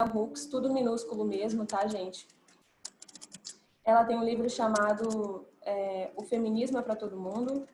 Hooks, tudo minúsculo mesmo, tá, gente? Ela tem um livro chamado O Feminismo é para Todo Mundo.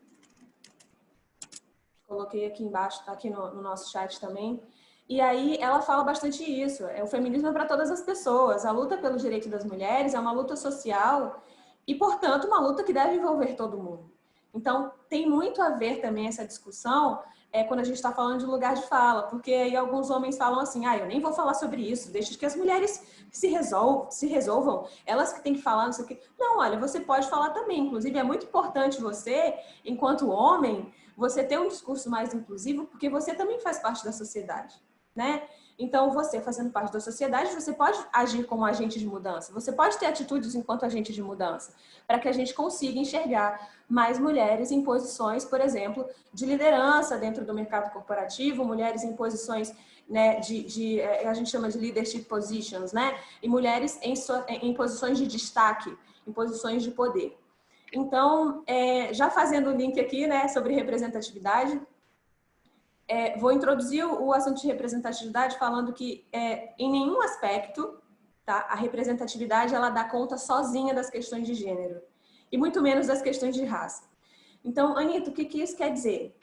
Coloquei aqui embaixo, tá aqui no nosso chat também. E aí ela fala bastante isso. O feminismo é para todas as pessoas. A luta pelo direito das mulheres é uma luta social e, portanto, uma luta que deve envolver todo mundo. Então, tem muito a ver também essa discussão quando a gente está falando de lugar de fala, porque aí alguns homens falam assim, eu nem vou falar sobre isso, deixa que as mulheres se resolvam, elas que têm que falar, não sei o quê. Não, olha, você pode falar também. Inclusive, é muito importante você, enquanto homem, você ter um discurso mais inclusivo, porque você também faz parte da sociedade, né? Então, você fazendo parte da sociedade, você pode agir como agente de mudança, você pode ter atitudes enquanto agente de mudança, para que a gente consiga enxergar mais mulheres em posições, por exemplo, de liderança dentro do mercado corporativo, mulheres em posições, né, a gente chama de leadership positions, né? E mulheres em posições de destaque, em posições de poder. Então, já fazendo o link aqui, né, sobre representatividade, vou introduzir o assunto de representatividade falando que em nenhum aspecto, tá, a representatividade ela dá conta sozinha das questões de gênero e muito menos das questões de raça. Então, Anitta, o que isso quer dizer?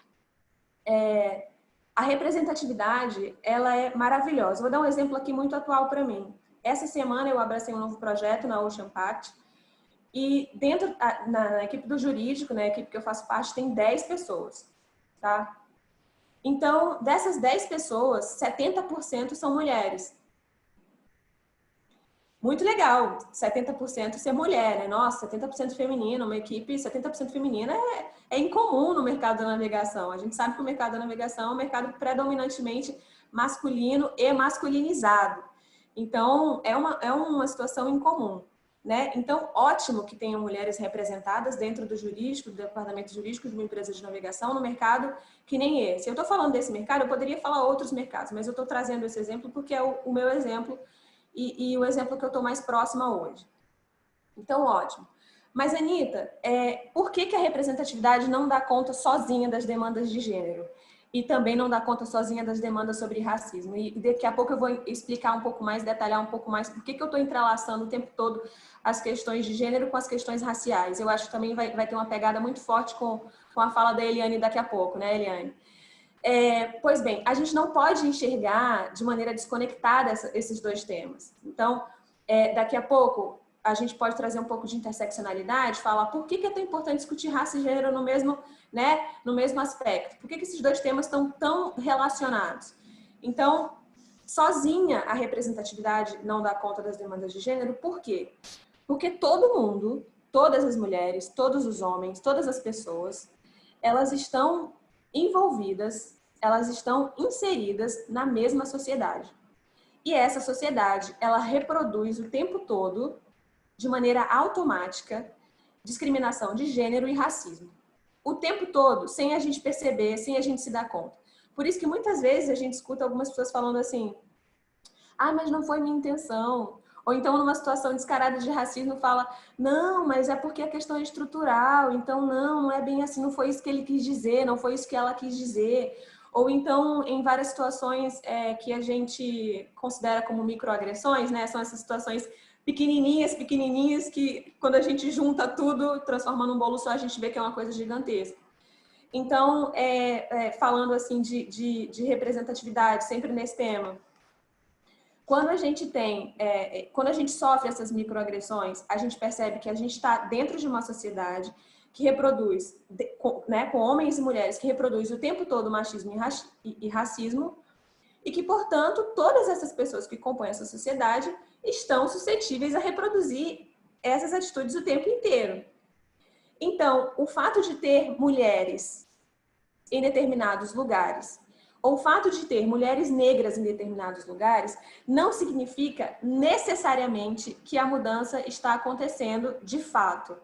A representatividade ela é maravilhosa. Vou dar um exemplo aqui muito atual para mim. Essa semana eu abracei um novo projeto na Ocean Pact e dentro na equipe do jurídico, na equipe que eu faço parte, tem 10 pessoas, tá? Então, dessas 10 pessoas, 70% são mulheres. Muito legal, 70% ser mulher, né? Nossa, 70% feminino, uma equipe 70% feminina é incomum no mercado da navegação. A gente sabe que o mercado da navegação é um mercado predominantemente masculino e masculinizado. Então, é uma situação incomum, né? Então, ótimo que tenham mulheres representadas dentro do jurídico, do departamento jurídico de uma empresa de navegação no mercado que nem esse. Eu estou falando desse mercado, eu poderia falar outros mercados, mas eu estou trazendo esse exemplo porque é o meu exemplo e o exemplo que eu estou mais próxima hoje. Então, ótimo. Mas, Anitta, por que a representatividade não dá conta sozinha das demandas de gênero? E também não dá conta sozinha das demandas sobre racismo? E daqui a pouco eu vou explicar um pouco mais, detalhar um pouco mais por que eu estou entrelaçando o tempo todo as questões de gênero com as questões raciais. Eu acho que também vai ter uma pegada muito forte com a fala da Eliane daqui a pouco, né, Eliane? Pois bem, a gente não pode enxergar de maneira desconectada esses dois temas. Então, daqui a pouco, a gente pode trazer um pouco de interseccionalidade, falar por que é tão importante discutir raça e gênero no mesmo, né, no mesmo aspecto. Por que esses dois temas estão tão relacionados? Então, sozinha a representatividade não dá conta das demandas de gênero, por quê? Porque todo mundo, todas as mulheres, todos os homens, todas as pessoas, elas estão envolvidas, elas estão inseridas na mesma sociedade. E essa sociedade, ela reproduz o tempo todo, de maneira automática, discriminação de gênero e racismo. O tempo todo, sem a gente perceber, sem a gente se dar conta. Por isso que muitas vezes a gente escuta algumas pessoas falando assim, mas não foi minha intenção. Ou então, numa situação descarada de racismo, fala, não, mas é porque a questão é estrutural, então não é bem assim, não foi isso que ele quis dizer, não foi isso que ela quis dizer. Ou então, em várias situações que a gente considera como microagressões, né? São essas situações pequenininhas, que quando a gente junta tudo, transforma num bolo só, a gente vê que é uma coisa gigantesca. Então, falando assim de representatividade, sempre nesse tema, quando a gente quando a gente sofre essas microagressões, a gente percebe que a gente está dentro de uma sociedade que reproduz, né, com homens e mulheres, que reproduz o tempo todo machismo e racismo, e que, portanto, todas essas pessoas que compõem essa sociedade estão suscetíveis a reproduzir essas atitudes o tempo inteiro. Então, o fato de ter mulheres em determinados lugares, ou o fato de ter mulheres negras em determinados lugares, não significa necessariamente que a mudança está acontecendo de fato.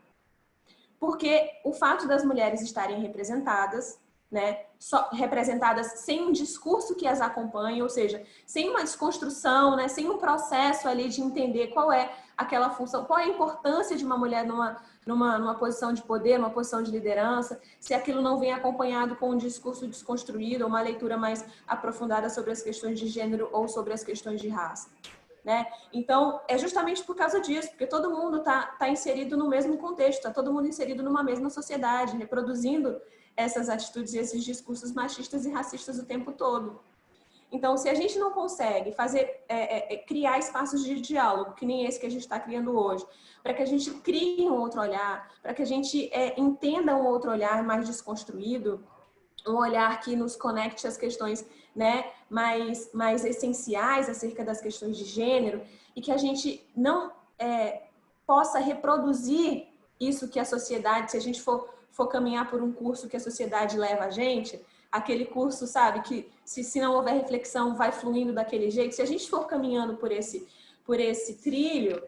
Porque o fato das mulheres estarem representadas, né, representadas sem um discurso que as acompanhe, ou seja, sem uma desconstrução, né, sem um processo ali de entender qual é aquela função, qual é a importância de uma mulher numa posição de poder, numa posição de liderança, se aquilo não vem acompanhado com um discurso desconstruído, ou uma leitura mais aprofundada sobre as questões de gênero ou sobre as questões de raça. né? Então, é justamente por causa disso, porque todo mundo tá inserido no mesmo contexto, está todo mundo inserido numa mesma sociedade, reproduzindo essas atitudes e esses discursos machistas e racistas o tempo todo. Então, se a gente não consegue criar espaços de diálogo, que nem esse que a gente está criando hoje, para que a gente crie um outro olhar, para que a gente entenda um outro olhar mais desconstruído, um olhar que nos conecte às questões, né, mais essenciais acerca das questões de gênero, e que a gente não possa reproduzir isso que a sociedade, se a gente for caminhar por um curso que a sociedade leva a gente, aquele curso, sabe, que se não houver reflexão vai fluindo daquele jeito, se a gente for caminhando por esse trilho,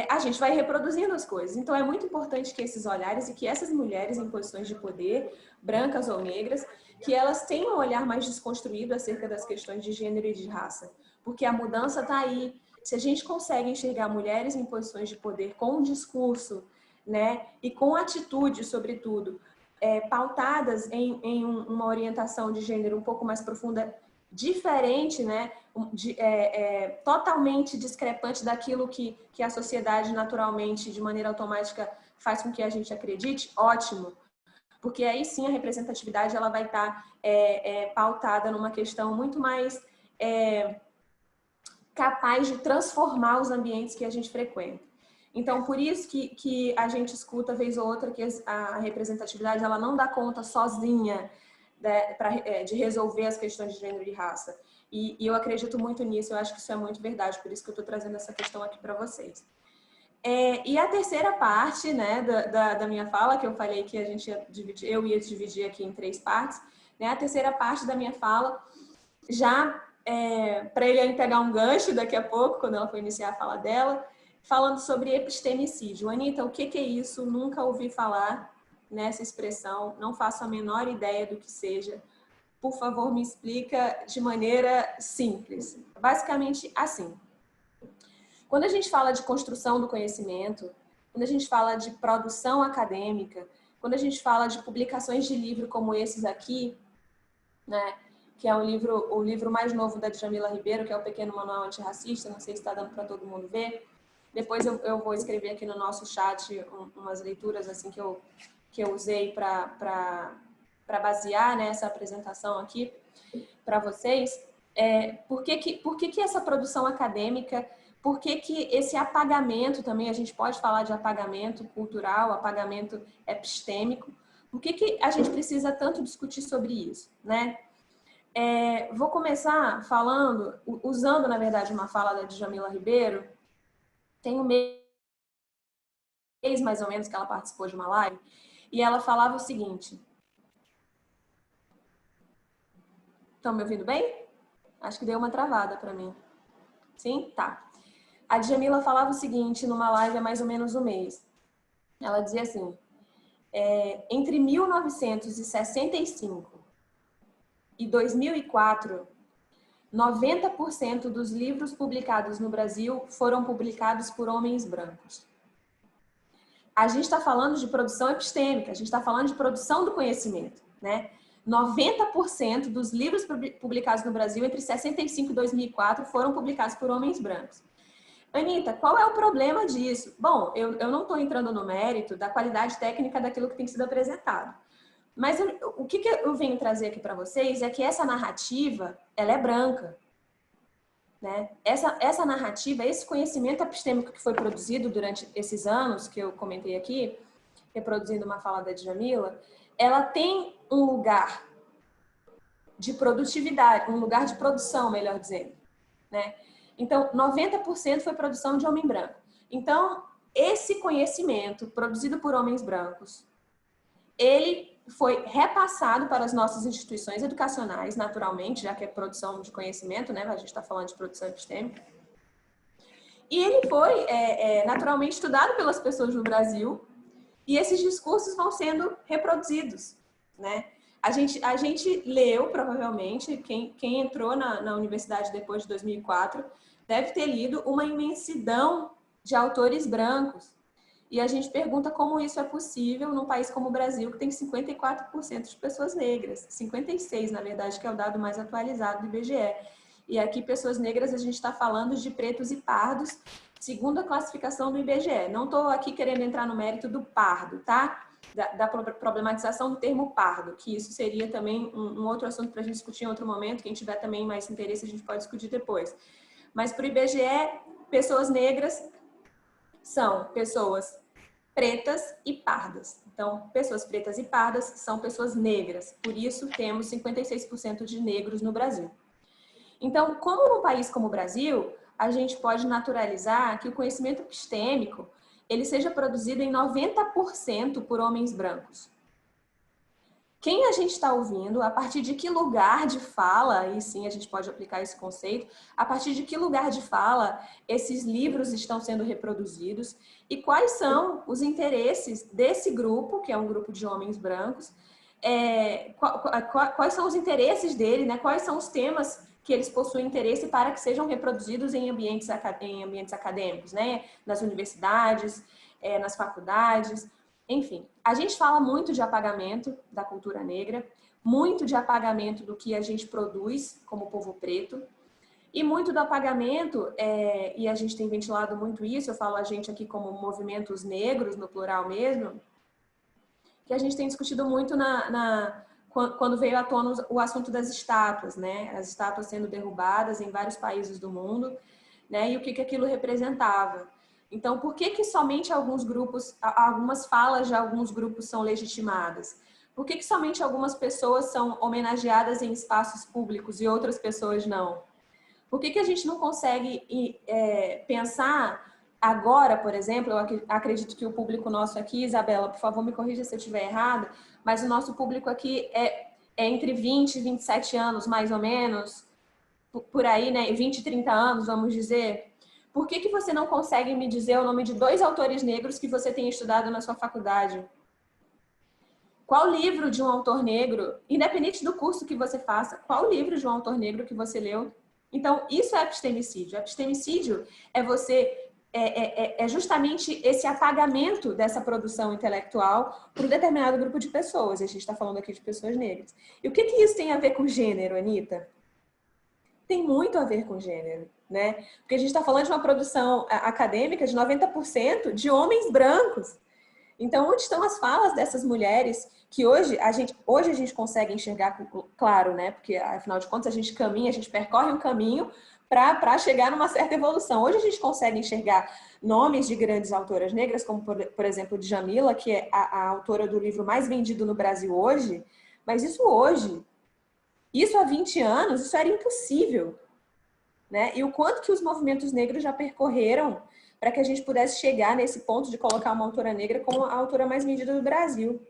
a gente vai reproduzindo as coisas. Então, é muito importante que esses olhares e que essas mulheres em posições de poder, brancas ou negras, que elas tenham um olhar mais desconstruído acerca das questões de gênero e de raça. Porque a mudança está aí. Se a gente consegue enxergar mulheres em posições de poder com um discurso, né, e com atitude, sobretudo, pautadas em uma orientação de gênero um pouco mais profunda, diferente, né, totalmente discrepante daquilo que a sociedade naturalmente, de maneira automática, faz com que a gente acredite, ótimo. Porque aí sim a representatividade ela vai estar pautada numa questão muito mais capaz de transformar os ambientes que a gente frequenta. Então, por isso que a gente escuta, vez ou outra, que a representatividade ela não dá conta sozinha de resolver as questões de gênero e raça. E eu acredito muito nisso, eu acho que isso é muito verdade, por isso que eu estou trazendo essa questão aqui para vocês. E a terceira parte, né, da minha fala, que eu falei que eu ia dividir aqui em 3 partes, né, a terceira parte da minha fala, já para ele pegar um gancho daqui a pouco, quando ela for iniciar a fala dela, falando sobre epistemicídio. Anitta, o que é isso? Nunca ouvi falar nessa expressão, não faço a menor ideia do que seja. Por favor, me explica de maneira simples. Basicamente assim. Quando a gente fala de construção do conhecimento, quando a gente fala de produção acadêmica, quando a gente fala de publicações de livro como esses aqui, né, que é o livro mais novo da Djamila Ribeiro, que é o Pequeno Manual Antirracista, não sei se está dando para todo mundo ver. Depois eu vou escrever aqui no nosso chat umas leituras assim que eu usei para basear, né, essa apresentação aqui para vocês. Por que essa produção acadêmica, por que esse apagamento também, a gente pode falar de apagamento cultural, apagamento epistêmico, por que a gente precisa tanto discutir sobre isso, né? Vou começar falando, usando, na verdade, uma fala da Djamila Ribeiro. Tem um mês, mais ou menos, que ela participou de uma live, e ela falava o seguinte. Estão me ouvindo bem? Acho que deu uma travada para mim. Sim? Tá. A Djamila falava o seguinte numa live há mais ou menos um mês. Ela dizia assim, entre 1965 e 2004, 90% dos livros publicados no Brasil foram publicados por homens brancos. A gente está falando de produção epistêmica, a gente está falando de produção do conhecimento, né? 90% dos livros publicados no Brasil entre 65 e 2004 foram publicados por homens brancos. Anitta, qual é o problema disso? Bom, eu não estou entrando no mérito da qualidade técnica daquilo que tem sido apresentado. Mas o que eu venho trazer aqui para vocês é que essa narrativa, ela é branca. Né? Essa narrativa, esse conhecimento epistêmico que foi produzido durante esses anos que eu comentei aqui, reproduzindo uma fala da Djamila, ela tem um lugar de produtividade, um lugar de produção, melhor dizendo. Né? Então, 90% foi produção de homem branco. Então, esse conhecimento produzido por homens brancos, ele foi repassado para as nossas instituições educacionais, naturalmente, já que é produção de conhecimento, né? A gente está falando de produção epistêmica. E ele foi naturalmente estudado pelas pessoas no Brasil, e esses discursos vão sendo reproduzidos, né? A gente leu, provavelmente, quem entrou na universidade depois de 2004, deve ter lido uma imensidão de autores brancos. E a gente pergunta como isso é possível num país como o Brasil, que tem 54% de pessoas negras. 56%, na verdade, que é o dado mais atualizado do IBGE. E aqui, pessoas negras, a gente está falando de pretos e pardos, segundo a classificação do IBGE. Não estou aqui querendo entrar no mérito do pardo, tá? Da problematização do termo pardo, que isso seria também um outro assunto para a gente discutir em outro momento. Quem tiver também mais interesse, a gente pode discutir depois. Mas para o IBGE, pessoas negras são pessoas pretas e pardas. Então, pessoas pretas e pardas são pessoas negras. Por isso, temos 56% de negros no Brasil. Então, como num país como o Brasil, a gente pode naturalizar que o conhecimento epistêmico ele seja produzido em 90% por homens brancos. Quem a gente está ouvindo, a partir de que lugar de fala, e sim a gente pode aplicar esse conceito, a partir de que lugar de fala esses livros estão sendo reproduzidos e quais são os interesses desse grupo, que é um grupo de homens brancos, quais são os interesses dele, né? Quais são os temas que eles possuem interesse para que sejam reproduzidos em ambientes acadêmicos, né? Nas universidades, nas faculdades. Enfim, a gente fala muito de apagamento da cultura negra, muito de apagamento do que a gente produz como povo preto, e muito do apagamento, e a gente tem ventilado muito isso, eu falo a gente aqui como movimentos negros, no plural mesmo, que a gente tem discutido muito quando veio à tona o assunto das estátuas, né? As estátuas sendo derrubadas em vários países do mundo, né? E o que aquilo representava. Então, por que somente alguns grupos, algumas falas de alguns grupos são legitimadas? Por que somente algumas pessoas são homenageadas em espaços públicos e outras pessoas não? Por que a gente não consegue pensar agora, por exemplo, eu acredito que o público nosso aqui, Isabela, por favor, me corrija se eu estiver errado, mas o nosso público aqui é entre 20 e 27 anos, mais ou menos, por aí, né? 20 e 30 anos, vamos dizer. Por que você não consegue me dizer o nome de 2 autores negros que você tem estudado na sua faculdade? Qual livro de um autor negro, independente do curso que você faça, qual livro de um autor negro que você leu? Então, isso é epistemicídio. Epistemicídio é justamente esse apagamento dessa produção intelectual por um determinado grupo de pessoas. E a gente está falando aqui de pessoas negras. E o que isso tem a ver com gênero, Anitta? Tem muito a ver com gênero, né? Porque a gente está falando de uma produção acadêmica de 90% de homens brancos. Então, onde estão as falas dessas mulheres que hoje a gente consegue enxergar, claro, né? Porque, afinal de contas, a gente caminha, a gente percorre um caminho para chegar numa certa evolução. Hoje a gente consegue enxergar nomes de grandes autoras negras, como, por exemplo, Djamila, que é a autora do livro mais vendido no Brasil hoje, mas isso hoje. Isso há 20 anos, isso era impossível, né? E o quanto que os movimentos negros já percorreram para que a gente pudesse chegar nesse ponto de colocar uma autora negra como a autora mais vendida do Brasil,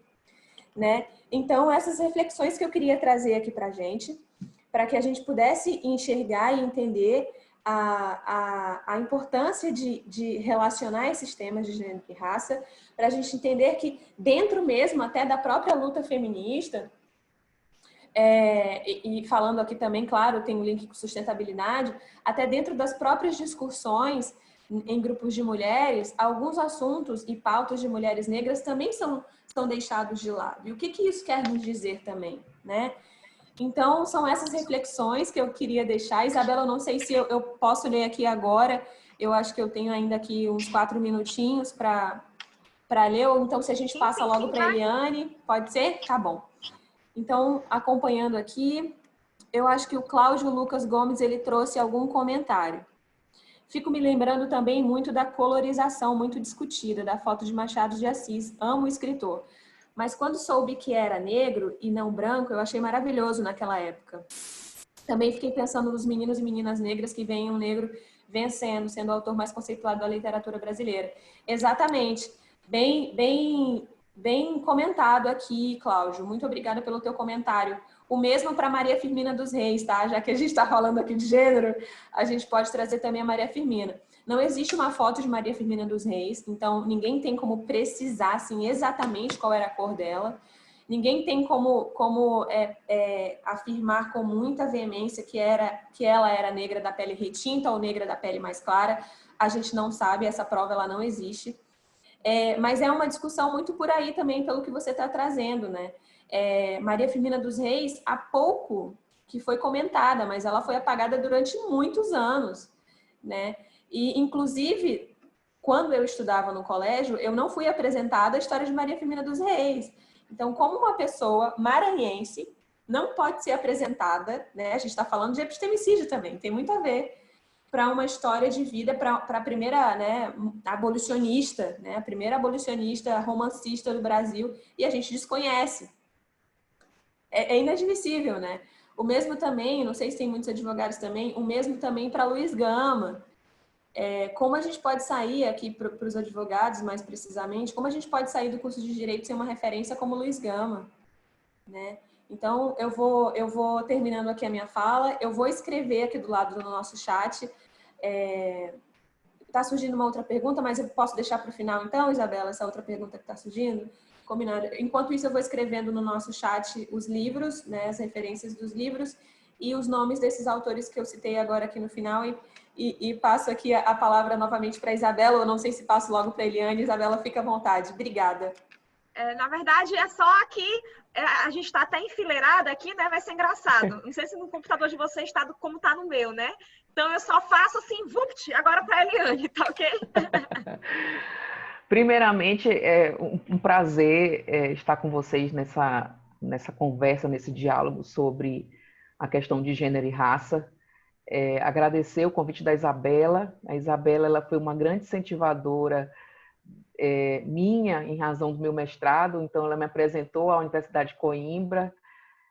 né? Então, essas reflexões que eu queria trazer aqui para a gente, para que a gente pudesse enxergar e entender a importância de relacionar esses temas de gênero e raça, para a gente entender que dentro mesmo até da própria luta feminista, e falando aqui também, claro, tem um link com sustentabilidade, até dentro das próprias discussões em grupos de mulheres, alguns assuntos e pautas de mulheres negras também são deixados de lado. E o que isso quer nos dizer também, né? Então, são essas reflexões que eu queria deixar. Isabela, eu não sei se eu posso ler aqui agora, eu acho que eu tenho ainda aqui uns 4 minutinhos para ler, ou então se a gente passa logo para a Eliane, pode ser? Tá bom. Então, acompanhando aqui, eu acho que o Cláudio Lucas Gomes, ele trouxe algum comentário. Fico me lembrando também muito da colorização muito discutida, da foto de Machado de Assis. Amo o escritor. Mas quando soube que era negro e não branco, eu achei maravilhoso naquela época. Também fiquei pensando nos meninos e meninas negras que veem um negro vencendo, sendo o autor mais conceituado da literatura brasileira. Exatamente. Bem comentado aqui, Cláudio. Muito obrigada pelo teu comentário. O mesmo para Maria Firmina dos Reis, tá? Já que a gente está falando aqui de gênero, a gente pode trazer também a Maria Firmina. Não existe uma foto de Maria Firmina dos Reis, então ninguém tem como precisar assim, exatamente qual era a cor dela. Ninguém tem como afirmar com muita veemência que ela era negra da pele retinta ou negra da pele mais clara. A gente não sabe, essa prova ela não existe. Mas é uma discussão muito por aí também, pelo que você está trazendo, né? Maria Firmina dos Reis, há pouco que foi comentada, mas ela foi apagada durante muitos anos, né? E, inclusive, quando eu estudava no colégio, eu não fui apresentada a história de Maria Firmina dos Reis. Então, como uma pessoa maranhense não pode ser apresentada, né? A gente está falando de epistemicídio também, tem muito a ver, para uma história de vida, para a primeira, né, abolicionista, né? A primeira abolicionista romancista do Brasil, e a gente desconhece. É inadmissível, né? O mesmo também, não sei se tem muitos advogados também, o mesmo também para Luiz Gama. Como a gente pode sair aqui para os advogados, mais precisamente, como a gente pode sair do curso de Direito sem uma referência como Luiz Gama, né? Então, eu vou terminando aqui a minha fala, eu vou escrever aqui do lado do nosso chat. Está surgindo uma outra pergunta, mas eu posso deixar para o final, então, Isabela, essa outra pergunta que está surgindo? Combinado. Enquanto isso, eu vou escrevendo no nosso chat os livros, né, as referências dos livros e os nomes desses autores que eu citei agora aqui no final e passo aqui a palavra novamente para a Isabela, eu não sei se passo logo para a Eliane. Isabela, fica à vontade. Obrigada. Na verdade, é só aqui, a gente está até enfileirada aqui, né? Vai ser engraçado. Não sei se no computador de vocês está como está no meu, né? Então, eu só faço assim, vupt, agora para a Eliane, tá ok? Primeiramente, é um prazer estar com vocês nessa conversa, nesse diálogo sobre a questão de gênero e raça. Agradecer o convite da Isabela. A Isabela ela foi uma grande incentivadora minha em razão do meu mestrado, então ela me apresentou à Universidade de Coimbra,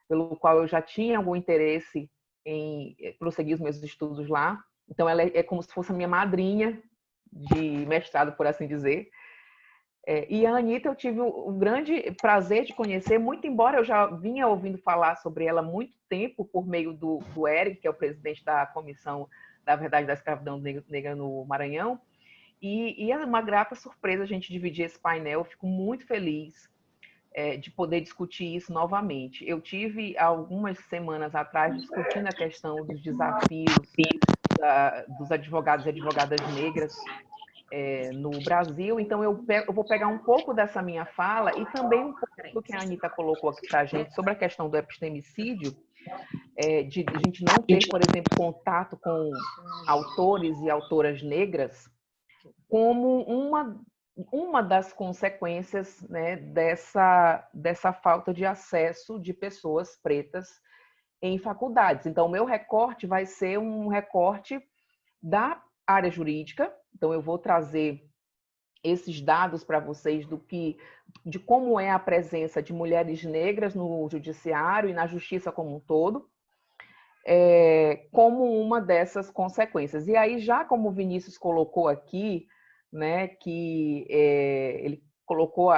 pelo qual eu já tinha algum interesse em prosseguir os meus estudos lá. Então ela é como se fosse a minha madrinha de mestrado, por assim dizer. E a Anita eu tive o grande prazer de conhecer, muito embora eu já vinha ouvindo falar sobre ela há muito tempo por meio do Eric, que é o presidente da Comissão da Verdade da Escravidão Negra no Maranhão. E é uma grata surpresa a gente dividir esse painel. Eu fico muito feliz de poder discutir isso novamente. Eu tive, algumas semanas atrás, discutindo a questão dos desafios dos advogados e advogadas negras no Brasil. Então, eu vou pegar um pouco dessa minha fala e também um pouco do que a Anita colocou aqui para a gente sobre a questão do epistemicídio, de a gente não ter, por exemplo, contato com autores e autoras negras, como uma das consequências, né, dessa falta de acesso de pessoas pretas em faculdades. Então, o meu recorte vai ser um recorte da área jurídica. Então, eu vou trazer esses dados para vocês de como é a presença de mulheres negras no judiciário e na justiça como um todo, como uma dessas consequências. E aí, já como o Vinícius colocou aqui, né, que ele colocou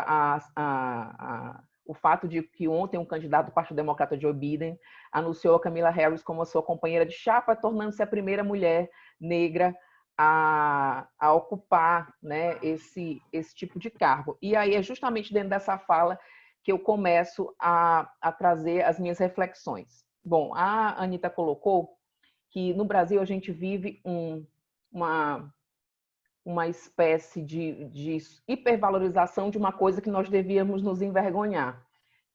o fato de que ontem um candidato do Partido Democrata, Joe Biden, anunciou a Kamala Harris como a sua companheira de chapa, tornando-se a primeira mulher negra a ocupar, né, esse tipo de cargo. E aí é justamente dentro dessa fala que eu começo a trazer as minhas reflexões. Bom, a Anita colocou que no Brasil a gente vive uma espécie de hipervalorização de uma coisa que nós devíamos nos envergonhar,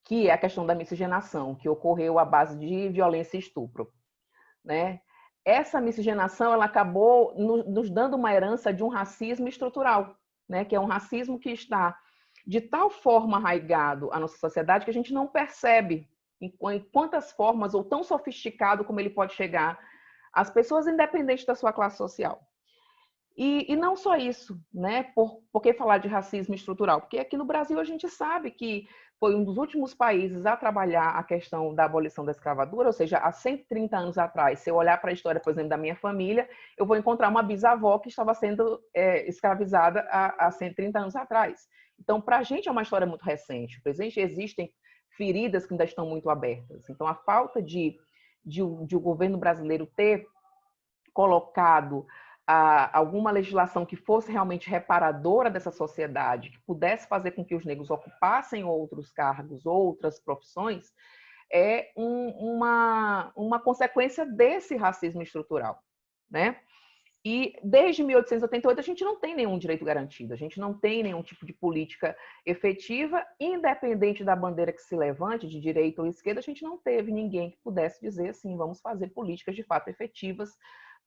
que é a questão da miscigenação, que ocorreu à base de violência e estupro, né? Essa miscigenação ela acabou nos dando uma herança de um racismo estrutural, né? Que é um racismo que está de tal forma arraigado à nossa sociedade que a gente não percebe em quantas formas ou tão sofisticado como ele pode chegar às pessoas, independente da sua classe social. E não só isso, né? Por que falar de racismo estrutural? Porque aqui no Brasil a gente sabe que foi um dos últimos países a trabalhar a questão da abolição da escravatura, ou seja, há 130 anos atrás, se eu olhar para a história, por exemplo, da minha família, eu vou encontrar uma bisavó que estava sendo escravizada há 130 anos atrás. Então, para a gente é uma história muito recente. Para a gente existem feridas que ainda estão muito abertas. Então, a falta de o governo brasileiro ter colocado alguma legislação que fosse realmente reparadora dessa sociedade, que pudesse fazer com que os negros ocupassem outros cargos, outras profissões, é uma consequência desse racismo estrutural, né? E desde 1888 a gente não tem nenhum direito garantido, a gente não tem nenhum tipo de política efetiva, independente da bandeira que se levante, de direita ou esquerda, a gente não teve ninguém que pudesse dizer assim, vamos fazer políticas de fato efetivas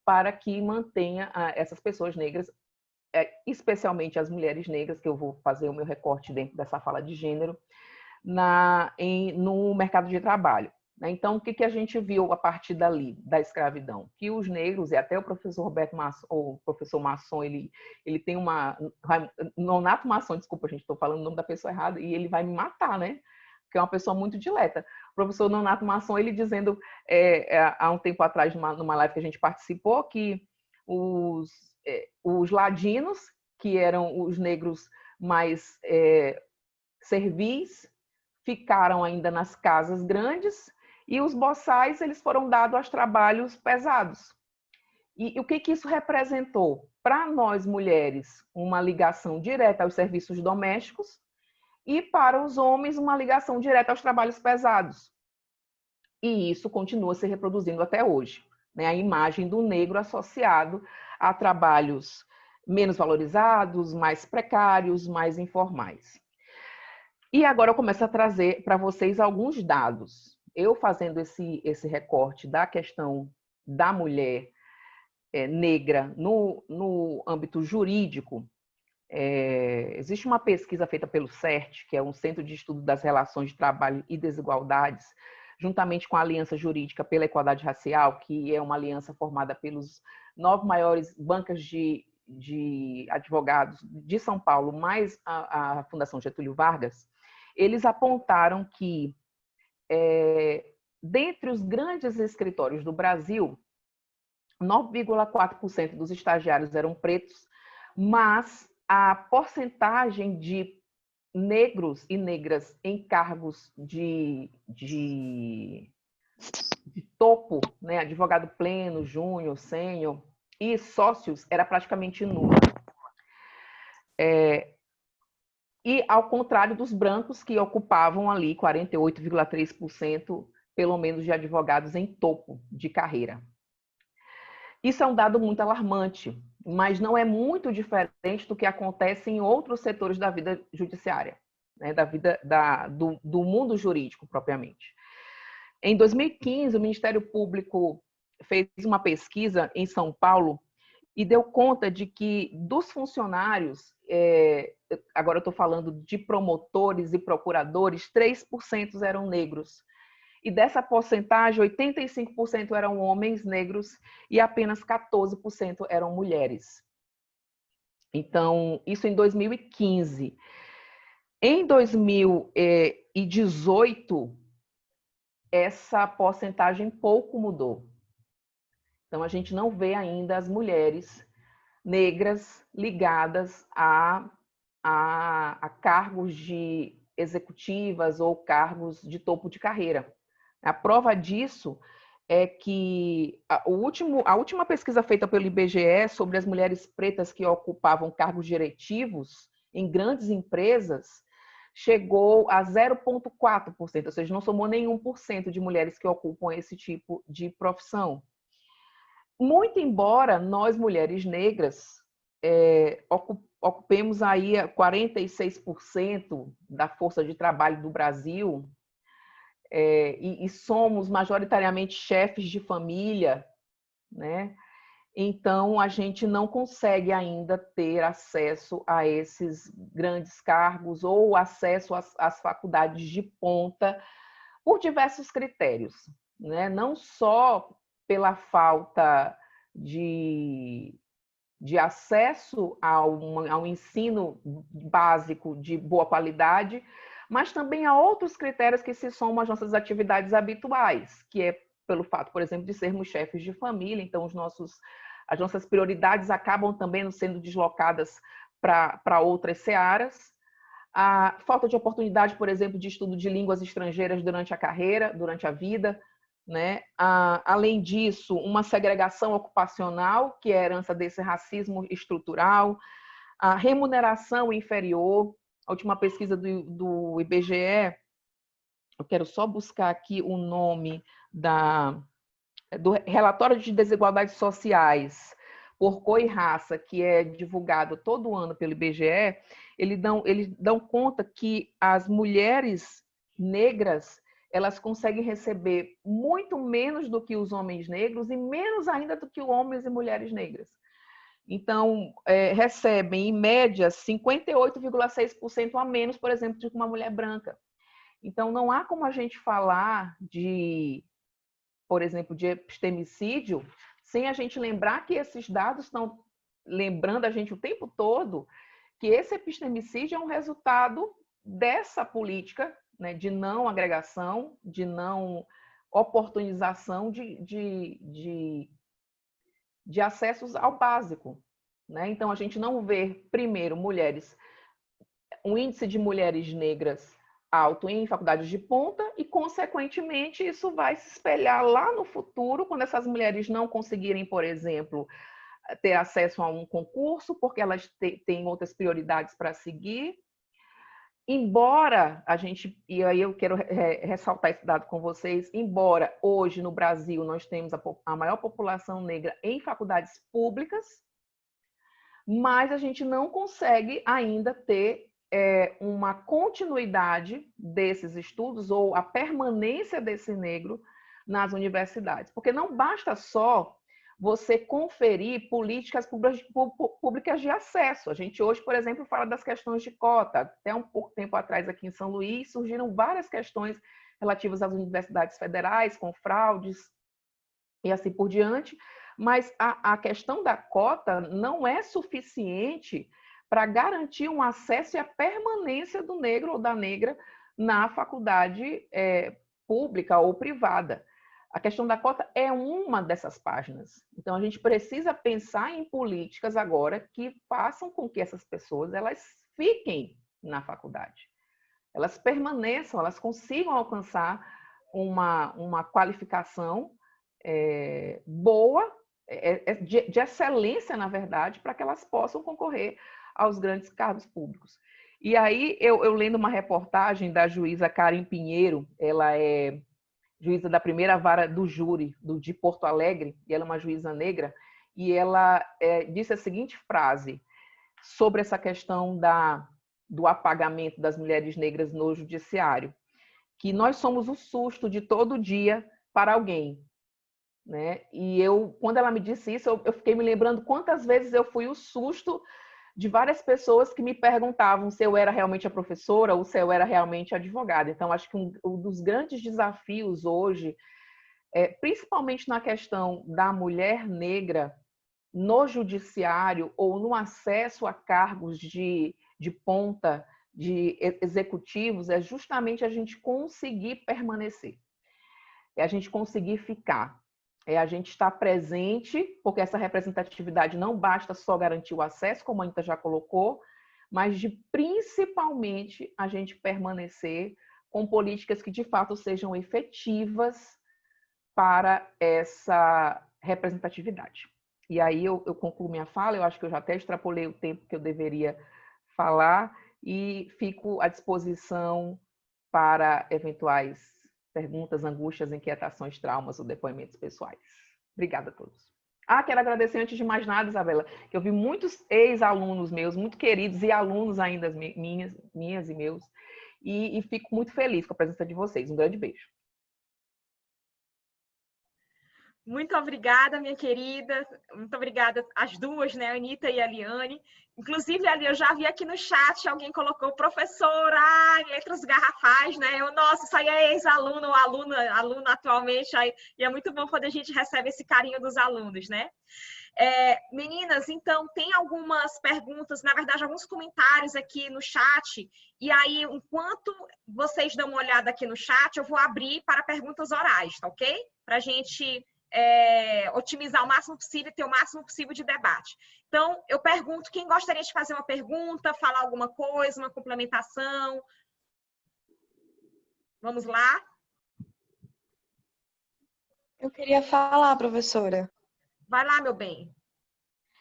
para que mantenha essas pessoas negras, especialmente as mulheres negras, que eu vou fazer o meu recorte dentro dessa fala de gênero, no mercado de trabalho. Então, o que a gente viu a partir dali, da escravidão? Que os negros, e até o professor Roberto Masson, ou o professor Masson, ele tem Nonato Masson, desculpa, gente, estou falando o nome da pessoa errada, e ele vai me matar, né? Porque é uma pessoa muito dileta. O professor Nonato Masson, ele dizendo, há um tempo atrás, numa live que a gente participou, que os ladinos, que eram os negros mais servis, ficaram ainda nas casas grandes, e os boçais eles foram dados aos trabalhos pesados. E o que isso representou? Para nós, mulheres, uma ligação direta aos serviços domésticos, e para os homens, uma ligação direta aos trabalhos pesados. E isso continua se reproduzindo até hoje, né? A imagem do negro associado a trabalhos menos valorizados, mais precários, mais informais. E agora eu começo a trazer para vocês alguns dados. Eu fazendo esse recorte da questão da mulher negra no âmbito jurídico, existe uma pesquisa feita pelo CERT, que é um Centro de Estudo das Relações de Trabalho e Desigualdades, juntamente com a Aliança Jurídica pela Igualdade Racial, que é uma aliança formada pelos 9 maiores bancas de advogados de São Paulo, mais a Fundação Getúlio Vargas. Eles apontaram que, dentre os grandes escritórios do Brasil, 9,4% dos estagiários eram pretos, mas a porcentagem de negros e negras em cargos de topo, né, advogado pleno, júnior, sênior e sócios, era praticamente nula. E ao contrário dos brancos, que ocupavam ali 48,3%, pelo menos, de advogados em topo de carreira. Isso é um dado muito alarmante, mas não é muito diferente do que acontece em outros setores da vida judiciária, né, da vida do mundo jurídico, propriamente. Em 2015, o Ministério Público fez uma pesquisa em São Paulo e deu conta de que dos funcionários, agora eu estou falando de promotores e procuradores, 3% eram negros. E dessa porcentagem, 85% eram homens negros e apenas 14% eram mulheres. Então, isso em 2015. Em 2018, essa porcentagem pouco mudou. Então, a gente não vê ainda as mulheres negras ligadas a cargos de executivas ou cargos de topo de carreira. A prova disso é que a última pesquisa feita pelo IBGE sobre as mulheres pretas que ocupavam cargos diretivos em grandes empresas chegou a 0,4%, ou seja, não somou nenhum por cento de mulheres que ocupam esse tipo de profissão. Muito embora nós, mulheres negras, ocupemos aí 46% da força de trabalho do Brasil, e somos majoritariamente chefes de família, né? Então, a gente não consegue ainda ter acesso a esses grandes cargos ou acesso às faculdades de ponta por diversos critérios, né? Não só pela falta de acesso ao ensino básico de boa qualidade, mas também há outros critérios que se somam às nossas atividades habituais, que é pelo fato, por exemplo, de sermos chefes de família, então as nossas prioridades acabam também sendo deslocadas para outras searas. A falta de oportunidade, por exemplo, de estudo de línguas estrangeiras durante a carreira, durante a vida, né? Além disso, uma segregação ocupacional, que é herança desse racismo estrutural, a remuneração inferior. A última pesquisa do IBGE, eu quero só buscar aqui o nome do relatório de desigualdades sociais, por cor e raça, que é divulgado todo ano pelo IBGE, eles dão conta que as mulheres negras, elas conseguem receber muito menos do que os homens negros e menos ainda do que os homens e mulheres negras. Então, recebem, em média, 58,6% a menos, por exemplo, de uma mulher branca. Então, não há como a gente falar de, por exemplo, de epistemicídio, sem a gente lembrar que esses dados estão lembrando a gente o tempo todo que esse epistemicídio é um resultado dessa política, né, de não agregação, de não oportunização de acessos ao básico. Né? Então, a gente não vê, primeiro, um índice de mulheres negras alto em faculdades de ponta e, consequentemente, isso vai se espelhar lá no futuro, quando essas mulheres não conseguirem, por exemplo, ter acesso a um concurso, porque elas têm outras prioridades para seguir. Embora a gente, e aí eu quero ressaltar esse dado com vocês, embora hoje no Brasil nós temos a maior população negra em faculdades públicas, mas a gente não consegue ainda ter uma continuidade desses estudos ou a permanência desse negro nas universidades. Porque não basta só você conferir políticas públicas de acesso. A gente hoje, por exemplo, fala das questões de cota. Até um pouco tempo atrás, aqui em São Luís, surgiram várias questões relativas às universidades federais, com fraudes e assim por diante. Mas a questão da cota não é suficiente para garantir um acesso e a permanência do negro ou da negra na faculdade pública ou privada. A questão da cota é uma dessas páginas. Então, a gente precisa pensar em políticas agora que façam com que essas pessoas elas fiquem na faculdade. Elas permaneçam, elas consigam alcançar uma qualificação boa, de excelência, na verdade, para que elas possam concorrer aos grandes cargos públicos. E aí, eu lendo uma reportagem da juíza Karen Pinheiro, ela é juíza da primeira vara do júri de Porto Alegre, e ela é uma juíza negra, e ela disse a seguinte frase sobre essa questão do apagamento das mulheres negras no judiciário, que nós somos o susto de todo dia para alguém. Né? E quando ela me disse isso, eu fiquei me lembrando quantas vezes eu fui o susto de várias pessoas que me perguntavam se eu era realmente a professora ou se eu era realmente advogada. Então, acho que um dos grandes desafios hoje, principalmente na questão da mulher negra no judiciário ou no acesso a cargos de ponta, de executivos, é justamente a gente conseguir permanecer, é a gente conseguir ficar. É a gente estar presente, porque essa representatividade não basta só garantir o acesso, como a Anitta já colocou, mas de principalmente a gente permanecer com políticas que de fato sejam efetivas para essa representatividade. E aí eu concluo minha fala, eu acho que eu já até extrapolei o tempo que eu deveria falar e fico à disposição para eventuais perguntas, angústias, inquietações, traumas ou depoimentos pessoais. Obrigada a todos. Quero agradecer antes de mais nada, Isabela, que eu vi muitos ex-alunos meus, muito queridos, e alunos ainda minhas e meus, e fico muito feliz com a presença de vocês. Um grande beijo. Muito obrigada, minha querida. Muito obrigada às duas, né, a Anitta e a Liane. Inclusive, ali eu já vi aqui no chat, alguém colocou professora, em letras garrafais, né? Nossa, isso aí é ex-aluno ou aluna atualmente, aí, e é muito bom quando a gente recebe esse carinho dos alunos, né? Meninas, então, tem algumas perguntas, na verdade, alguns comentários aqui no chat, e aí, enquanto vocês dão uma olhada aqui no chat, eu vou abrir para perguntas orais, tá ok? Para a gente otimizar o máximo possível e ter o máximo possível de debate. Então, eu pergunto quem gostaria de fazer uma pergunta, falar alguma coisa, uma complementação. Vamos lá? Eu queria falar, professora. Vai lá, meu bem.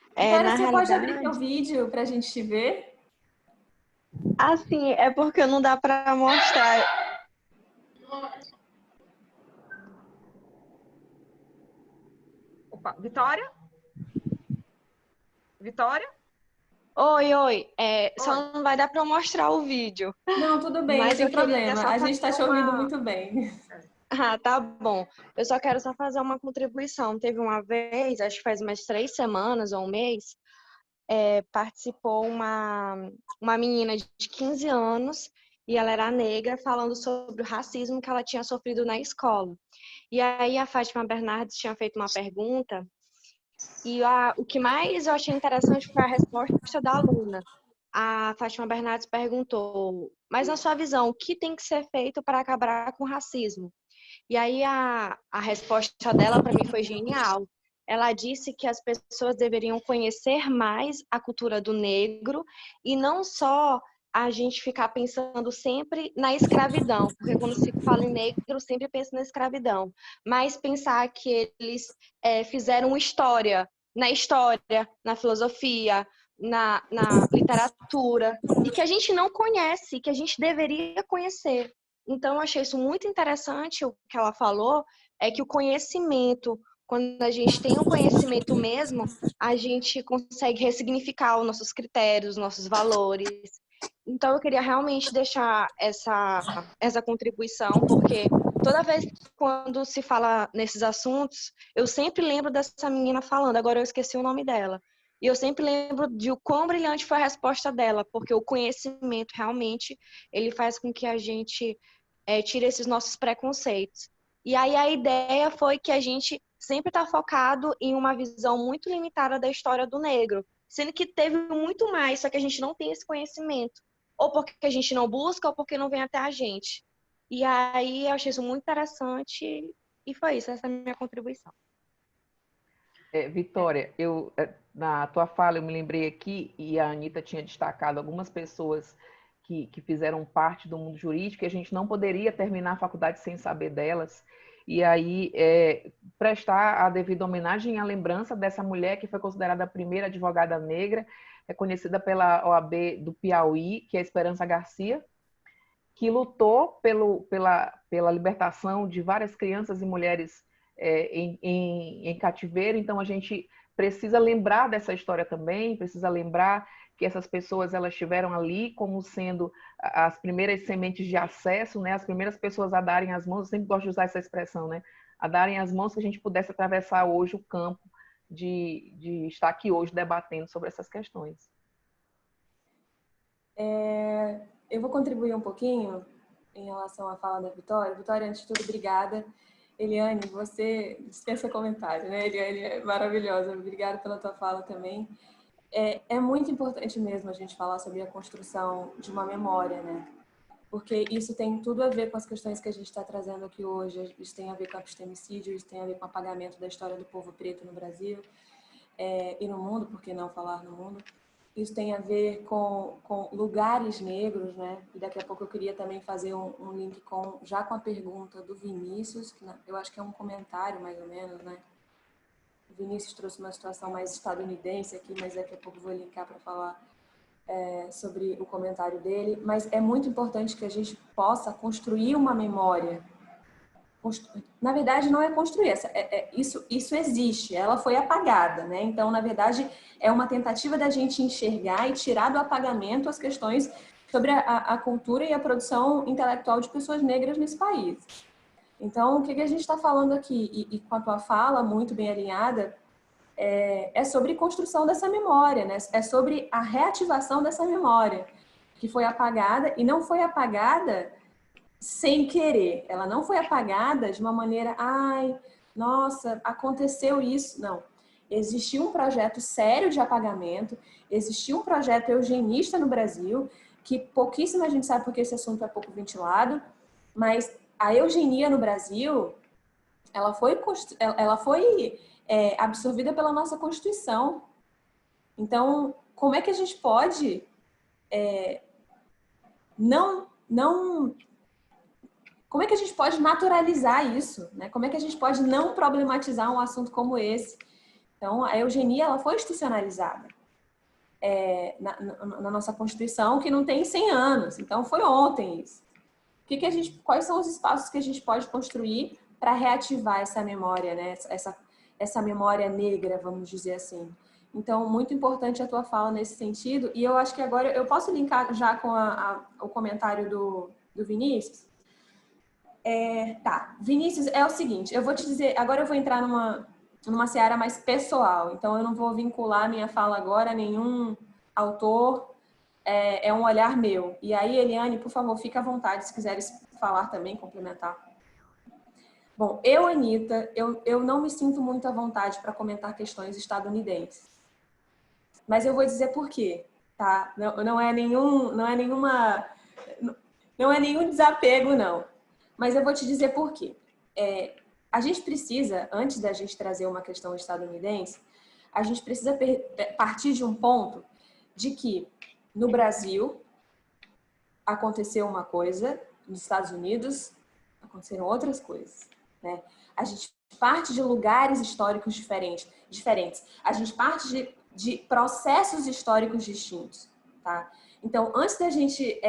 Vitória, você pode abrir seu vídeo para a gente te ver? Assim, é porque não dá para mostrar. Opa, Vitória? Vitória? Oi. Só Oi. não vai dar para eu mostrar o vídeo, Não, tudo bem, não mas tem eu queria problema. só A gente está fazer te ouvindo uma. muito bem. Ah, tá bom. Eu só quero só fazer uma contribuição. Teve uma vez, acho que faz umas 3 semanas ou um mês, participou uma menina de 15 anos e ela era negra, falando sobre o racismo que ela tinha sofrido na escola. E aí a Fátima Bernardes tinha feito uma pergunta e o que mais eu achei interessante foi a resposta da aluna. A Fátima Bernardes perguntou: mas na sua visão, o que tem que ser feito para acabar com o racismo? E aí a resposta dela para mim foi genial. Ela disse que as pessoas deveriam conhecer mais a cultura do negro e não só a gente ficar pensando sempre na escravidão, porque quando se fala em negro, sempre pensa na escravidão, mas pensar que eles fizeram história, na filosofia, na literatura, e que a gente não conhece, que a gente deveria conhecer. Então, eu achei isso muito interessante. O que ela falou é que o conhecimento, quando a gente tem o conhecimento mesmo, a gente consegue ressignificar os nossos critérios, os nossos valores. Então, eu queria realmente deixar essa contribuição, porque toda vez quando se fala nesses assuntos, eu sempre lembro dessa menina falando, agora eu esqueci o nome dela. E eu sempre lembro de o quão brilhante foi a resposta dela, porque o conhecimento realmente ele faz com que a gente tire esses nossos preconceitos. E aí a ideia foi que a gente sempre está focado em uma visão muito limitada da história do negro, sendo que teve muito mais, só que a gente não tem esse conhecimento. Ou porque a gente não busca, ou porque não vem até a gente. E aí eu achei isso muito interessante e foi isso, essa é a minha contribuição. Vitória, na tua fala eu me lembrei aqui, e a Anita tinha destacado algumas pessoas que fizeram parte do mundo jurídico, e a gente não poderia terminar a faculdade sem saber delas. E aí, prestar a devida homenagem à lembrança dessa mulher que foi considerada a primeira advogada negra, reconhecida pela OAB do Piauí, que é a Esperança Garcia, que lutou pela libertação de várias crianças e mulheres em cativeiro. Então, a gente precisa lembrar dessa história também, precisa lembrar que essas pessoas elas estiveram ali como sendo as primeiras sementes de acesso, né? As primeiras pessoas a darem as mãos, eu sempre gosto de usar essa expressão, né? A darem as mãos que a gente pudesse atravessar hoje o campo de estar aqui hoje debatendo sobre essas questões. Eu vou contribuir um pouquinho em relação à fala da Vitória. Vitória, antes de tudo, obrigada. Eliane, você dispensa comentário, né? Eliane é maravilhosa. Obrigada pela tua fala também. É muito importante mesmo a gente falar sobre a construção de uma memória, né? Porque isso tem tudo a ver com as questões que a gente está trazendo aqui hoje. Isso tem a ver com o epistemicídio, isso tem a ver com o apagamento da história do povo preto no Brasil e no mundo, por que não falar no mundo? Isso tem a ver com lugares negros, né? E daqui a pouco eu queria também fazer um link já com a pergunta do Vinícius, que eu acho que é um comentário mais ou menos, né? O Vinícius trouxe uma situação mais estadunidense aqui, mas daqui a pouco eu vou linkar para falar sobre o comentário dele. Mas é muito importante que a gente possa construir uma memória. Na verdade, não é construir, isso existe, ela foi apagada, né? Então, na verdade, é uma tentativa da gente enxergar e tirar do apagamento as questões sobre a cultura e a produção intelectual de pessoas negras nesse país. Então, o que a gente está falando aqui, e com a tua fala muito bem alinhada, é sobre construção dessa memória, né? É sobre a reativação dessa memória, que foi apagada, e não foi apagada sem querer. Ela não foi apagada de uma maneira, ai, nossa, aconteceu isso. Não. Existiu um projeto sério de apagamento, existiu um projeto eugenista no Brasil, que pouquíssima gente sabe porque esse assunto é pouco ventilado, mas a eugenia no Brasil, ela foi absorvida pela nossa Constituição. Então, como é que a gente pode como é que a gente pode naturalizar isso, né? Como é que a gente pode não problematizar um assunto como esse? Então, a eugenia ela foi institucionalizada na nossa Constituição, que não tem 100 anos. Então, foi ontem isso. Quais são os espaços que a gente pode construir para reativar essa memória, né? Essa memória negra, vamos dizer assim. Então, muito importante a tua fala nesse sentido. E eu acho que agora eu posso linkar já com o comentário do Vinícius. Tá, Vinícius, é o seguinte, eu vou te dizer, agora eu vou entrar numa seara mais pessoal, então eu não vou vincular minha fala agora a nenhum autor, é um olhar meu. E aí, Eliane, por favor, fica à vontade se quiseres falar também, complementar. Bom, Anitta, eu não me sinto muito à vontade para comentar questões estadunidenses. Mas eu vou dizer por quê, tá? Não é nenhum desapego, não. Mas eu vou te dizer por quê. A gente precisa, antes da gente trazer uma questão estadunidense, a gente precisa partir de um ponto de que no Brasil aconteceu uma coisa, nos Estados Unidos aconteceram outras coisas, né? A gente parte de lugares históricos diferentes. A gente parte de processos históricos distintos, tá? Então, antes da gente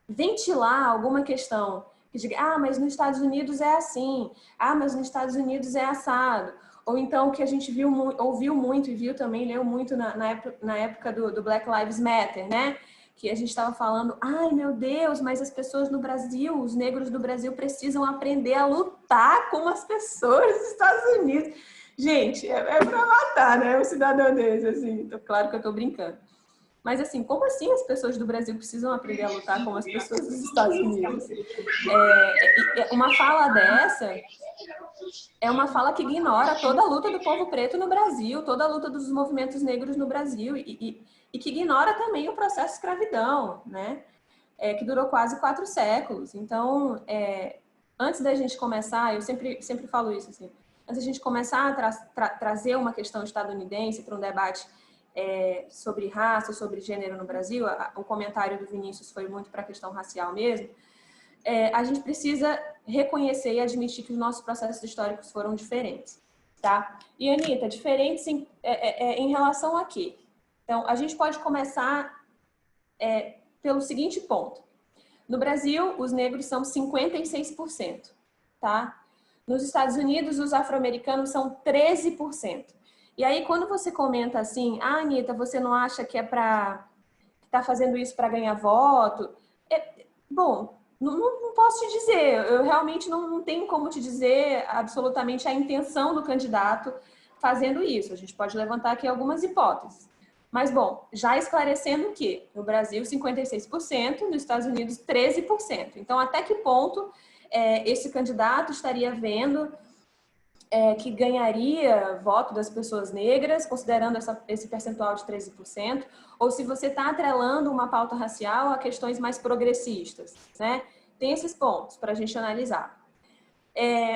ventilar alguma questão que diga, mas nos Estados Unidos é assim, mas nos Estados Unidos é assado, ou então que a gente ouviu muito e viu também, leu muito na época do Black Lives Matter, né? Que a gente estava falando, ai meu Deus, mas as pessoas no Brasil, os negros do Brasil precisam aprender a lutar como as pessoas dos Estados Unidos. Gente, é pra matar, né? O cidadão desse, assim. Claro que eu tô brincando. Mas assim, como assim as pessoas do Brasil precisam aprender a lutar como as pessoas dos Estados Unidos? Uma fala dessa é uma fala que ignora toda a luta do povo preto no Brasil, toda a luta dos movimentos negros no Brasil e que ignora também o processo de escravidão, né? Que durou quase 4 séculos. Então, antes da gente começar, eu sempre falo isso, assim, antes da gente começar a trazer uma questão estadunidense para um debate sobre raça, sobre gênero no Brasil, o comentário do Vinícius foi muito para a questão racial mesmo, a gente precisa reconhecer e admitir que os nossos processos históricos foram diferentes, tá? E, Anitta, diferentes em relação a quê? Então, a gente pode começar pelo seguinte ponto. No Brasil, os negros são 56%, tá? Nos Estados Unidos, os afro-americanos são 13%. E aí, quando você comenta assim, Anitta, você não acha que tá fazendo isso para ganhar voto? Bom, não posso te dizer. Eu realmente não tenho como te dizer absolutamente a intenção do candidato fazendo isso. A gente pode levantar aqui algumas hipóteses. Mas, bom, já esclarecendo que no Brasil 56%, nos Estados Unidos 13%. Então, até que ponto esse candidato estaria vendo que ganharia voto das pessoas negras, considerando esse percentual de 13%, ou se você está atrelando uma pauta racial a questões mais progressistas, né? Tem esses pontos para a gente analisar.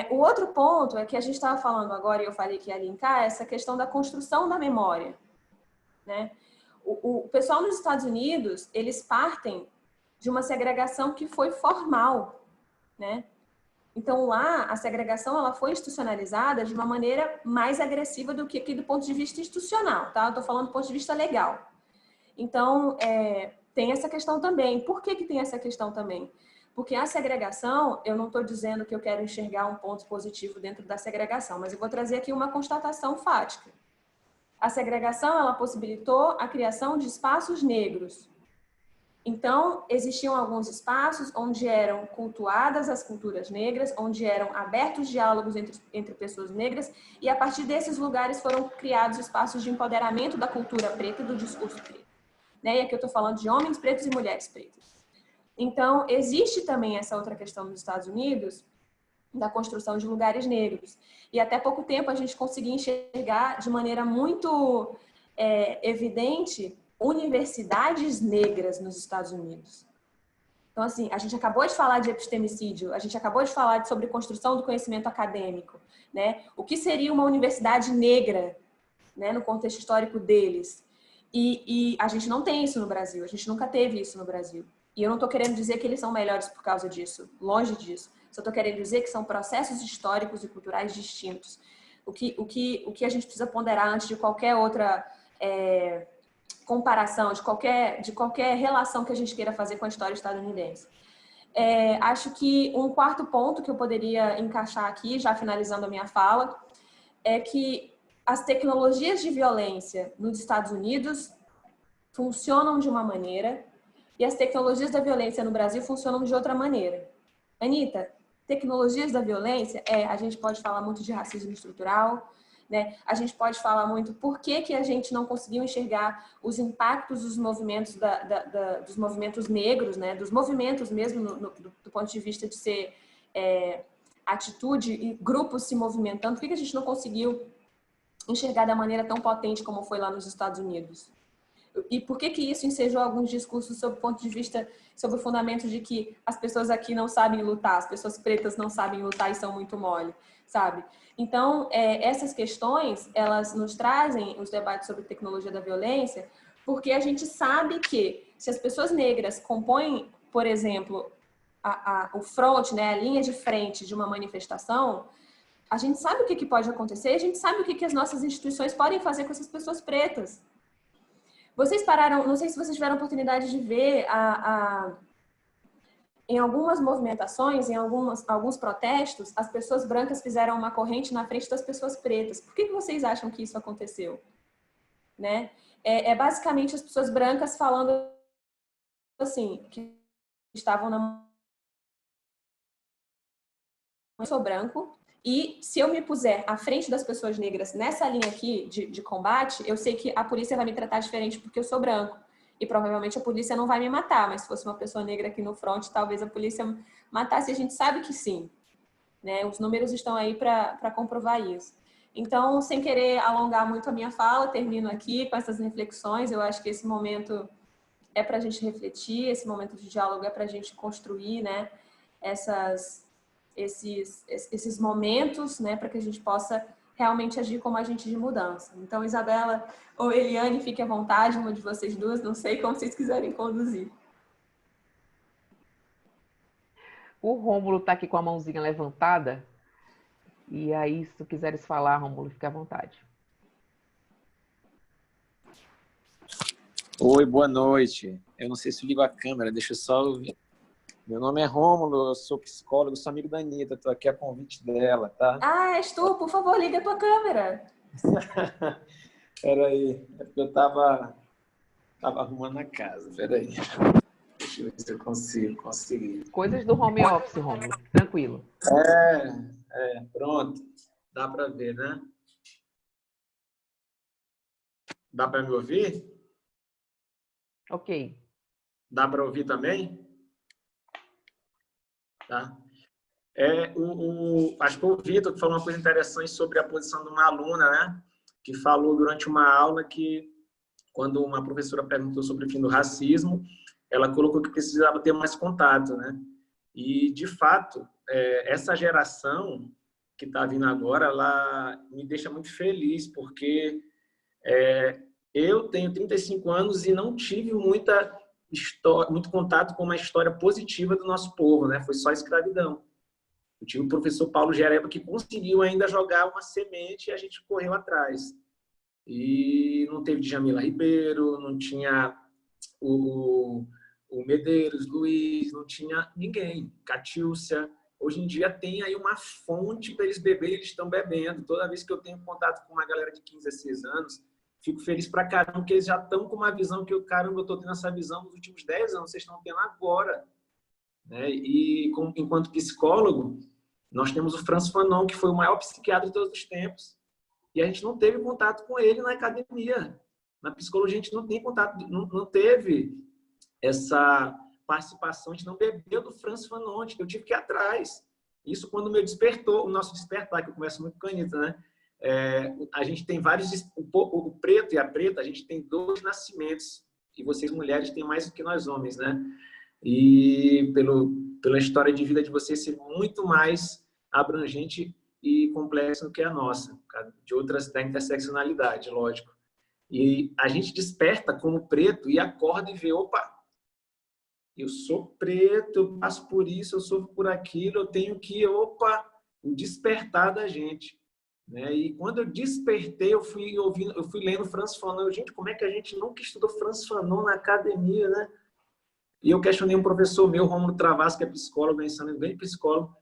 O outro ponto é que a gente estava falando agora, e eu falei que ia linkar, essa questão da construção da memória, né? O pessoal nos Estados Unidos, eles partem de uma segregação que foi formal, né? Então, lá, a segregação ela foi institucionalizada de uma maneira mais agressiva do que aqui do ponto de vista institucional, tá? Eu estou falando do ponto de vista legal. Então, tem essa questão também. Por que tem essa questão também? Porque a segregação, eu não estou dizendo que eu quero enxergar um ponto positivo dentro da segregação, mas eu vou trazer aqui uma constatação fática. A segregação, ela possibilitou a criação de espaços negros. Então, existiam alguns espaços onde eram cultuadas as culturas negras, onde eram abertos diálogos entre pessoas negras, e a partir desses lugares foram criados espaços de empoderamento da cultura preta e do discurso preto. Né? E aqui eu estou falando de homens pretos e mulheres pretas. Então, existe também essa outra questão nos Estados Unidos, da construção de lugares negros. E até pouco tempo a gente conseguia enxergar de maneira muito evidente universidades negras nos Estados Unidos. Então, assim, a gente acabou de falar de epistemicídio, a gente acabou de falar sobre construção do conhecimento acadêmico, né? O que seria uma universidade negra, né, no contexto histórico deles? E a gente não tem isso no Brasil, a gente nunca teve isso no Brasil. E eu não estou querendo dizer que eles são melhores por causa disso, longe disso. Só estou querendo dizer que são processos históricos e culturais distintos. O que a gente precisa ponderar antes de qualquer outra comparação, de qualquer relação que a gente queira fazer com a história estadunidense. Acho que um quarto ponto que eu poderia encaixar aqui, já finalizando a minha fala, é que as tecnologias de violência nos Estados Unidos funcionam de uma maneira e as tecnologias da violência no Brasil funcionam de outra maneira. Anitta, tecnologias da violência, a gente pode falar muito de racismo estrutural, né? A gente pode falar muito por que a gente não conseguiu enxergar os impactos dos movimentos, dos movimentos negros, né? Dos movimentos mesmo do ponto de vista de ser atitude e grupos se movimentando. Por que a gente não conseguiu enxergar da maneira tão potente como foi lá nos Estados Unidos? E por que isso ensejou alguns discursos sob o ponto de vista, sob o fundamento de que as pessoas aqui não sabem lutar, as pessoas pretas não sabem lutar e são muito mole, sabe? Então, essas questões, elas nos trazem os debates sobre tecnologia da violência, porque a gente sabe que se as pessoas negras compõem, por exemplo, o front, né, a linha de frente de uma manifestação, a gente sabe o que pode acontecer, a gente sabe o que as nossas instituições podem fazer com essas pessoas pretas. Vocês pararam, não sei se vocês tiveram a oportunidade de ver em algumas movimentações, em alguns protestos, as pessoas brancas fizeram uma corrente na frente das pessoas pretas. Por que vocês acham que isso aconteceu? Né? Basicamente as pessoas brancas falando assim, que estavam na... Eu sou branco, e se eu me puser à frente das pessoas negras nessa linha aqui de combate, eu sei que a polícia vai me tratar diferente porque eu sou branco. E provavelmente a polícia não vai me matar, mas se fosse uma pessoa negra aqui no front, talvez a polícia matasse. A gente sabe que sim, né? Os números estão aí para comprovar isso. Então, sem querer alongar muito a minha fala, termino aqui com essas reflexões. Eu acho que esse momento é para a gente refletir, esse momento de diálogo é para a gente construir, né? Esses momentos, né, para que a gente possa realmente agir como agente de mudança. Então, Isabela ou Eliane, fique à vontade, uma de vocês duas, não sei como vocês quiserem conduzir. O Rômulo está aqui com a mãozinha levantada, e aí, se tu quiseres falar, Rômulo, fique à vontade. Oi, boa noite. Eu não sei se ligo a câmera, deixa eu só ouvir. Meu nome é Rômulo, eu sou psicólogo, sou amigo da Anitta, estou aqui a convite dela, tá? Ah, és tu? Por favor, liga a tua câmera. Peraí, é porque eu tava arrumando a casa, peraí. Deixa eu ver se eu consigo conseguir. Coisas do home office, Rômulo, tranquilo. Pronto. Dá para ver, né? Dá para me ouvir? Ok. Dá para ouvir também? Tá. Acho que o Vitor falou uma coisa interessante sobre a posição de uma aluna, né? Que falou durante uma aula que, quando uma professora perguntou sobre o fim do racismo, ela colocou que precisava ter mais contato, né? E, de fato, essa geração que está vindo agora, ela me deixa muito feliz, porque eu tenho 35 anos e não tive muito contato com uma história positiva do nosso povo, né? Foi só escravidão. Eu tive o professor Paulo Gereba que conseguiu ainda jogar uma semente e a gente correu atrás. E não teve Djamila Ribeiro, não tinha o Medeiros, Luiz, não tinha ninguém. Catiúcia. Hoje em dia tem aí uma fonte para eles beberem, eles estão bebendo. Toda vez que eu tenho contato com uma galera de 15 a 16 anos, fico feliz pra caramba, porque eles já estão com uma visão que eu estou tendo essa visão nos últimos 10 anos, vocês estão tendo agora. Né? E enquanto psicólogo, nós temos o Frantz Fanon, que foi o maior psiquiatra de todos os tempos. E a gente não teve contato com ele na academia. Na psicologia, a gente não tem contato, não teve essa participação, a gente não bebeu do Frantz Fanon, eu tive que ir atrás. Isso quando me despertou, o nosso despertar, que eu começo muito com a Anitta, né? A gente tem vários, o preto e a preta, a gente tem 2 nascimentos, e vocês mulheres têm mais do que nós homens, né? E pela história de vida de vocês ser muito mais abrangente e complexa do que a nossa, de outras da interseccionalidade, lógico. E a gente desperta como preto e acorda e vê, opa, eu sou preto, eu passo por isso, eu sofro por aquilo, eu tenho que, opa, o despertar da gente. Né? E quando eu despertei, eu fui lendo Frantz Fanon. Gente, como é que a gente nunca estudou Frantz Fanon na academia, né? E eu questionei um professor meu, Rômulo Travassos, que é psicólogo, grande psicólogo.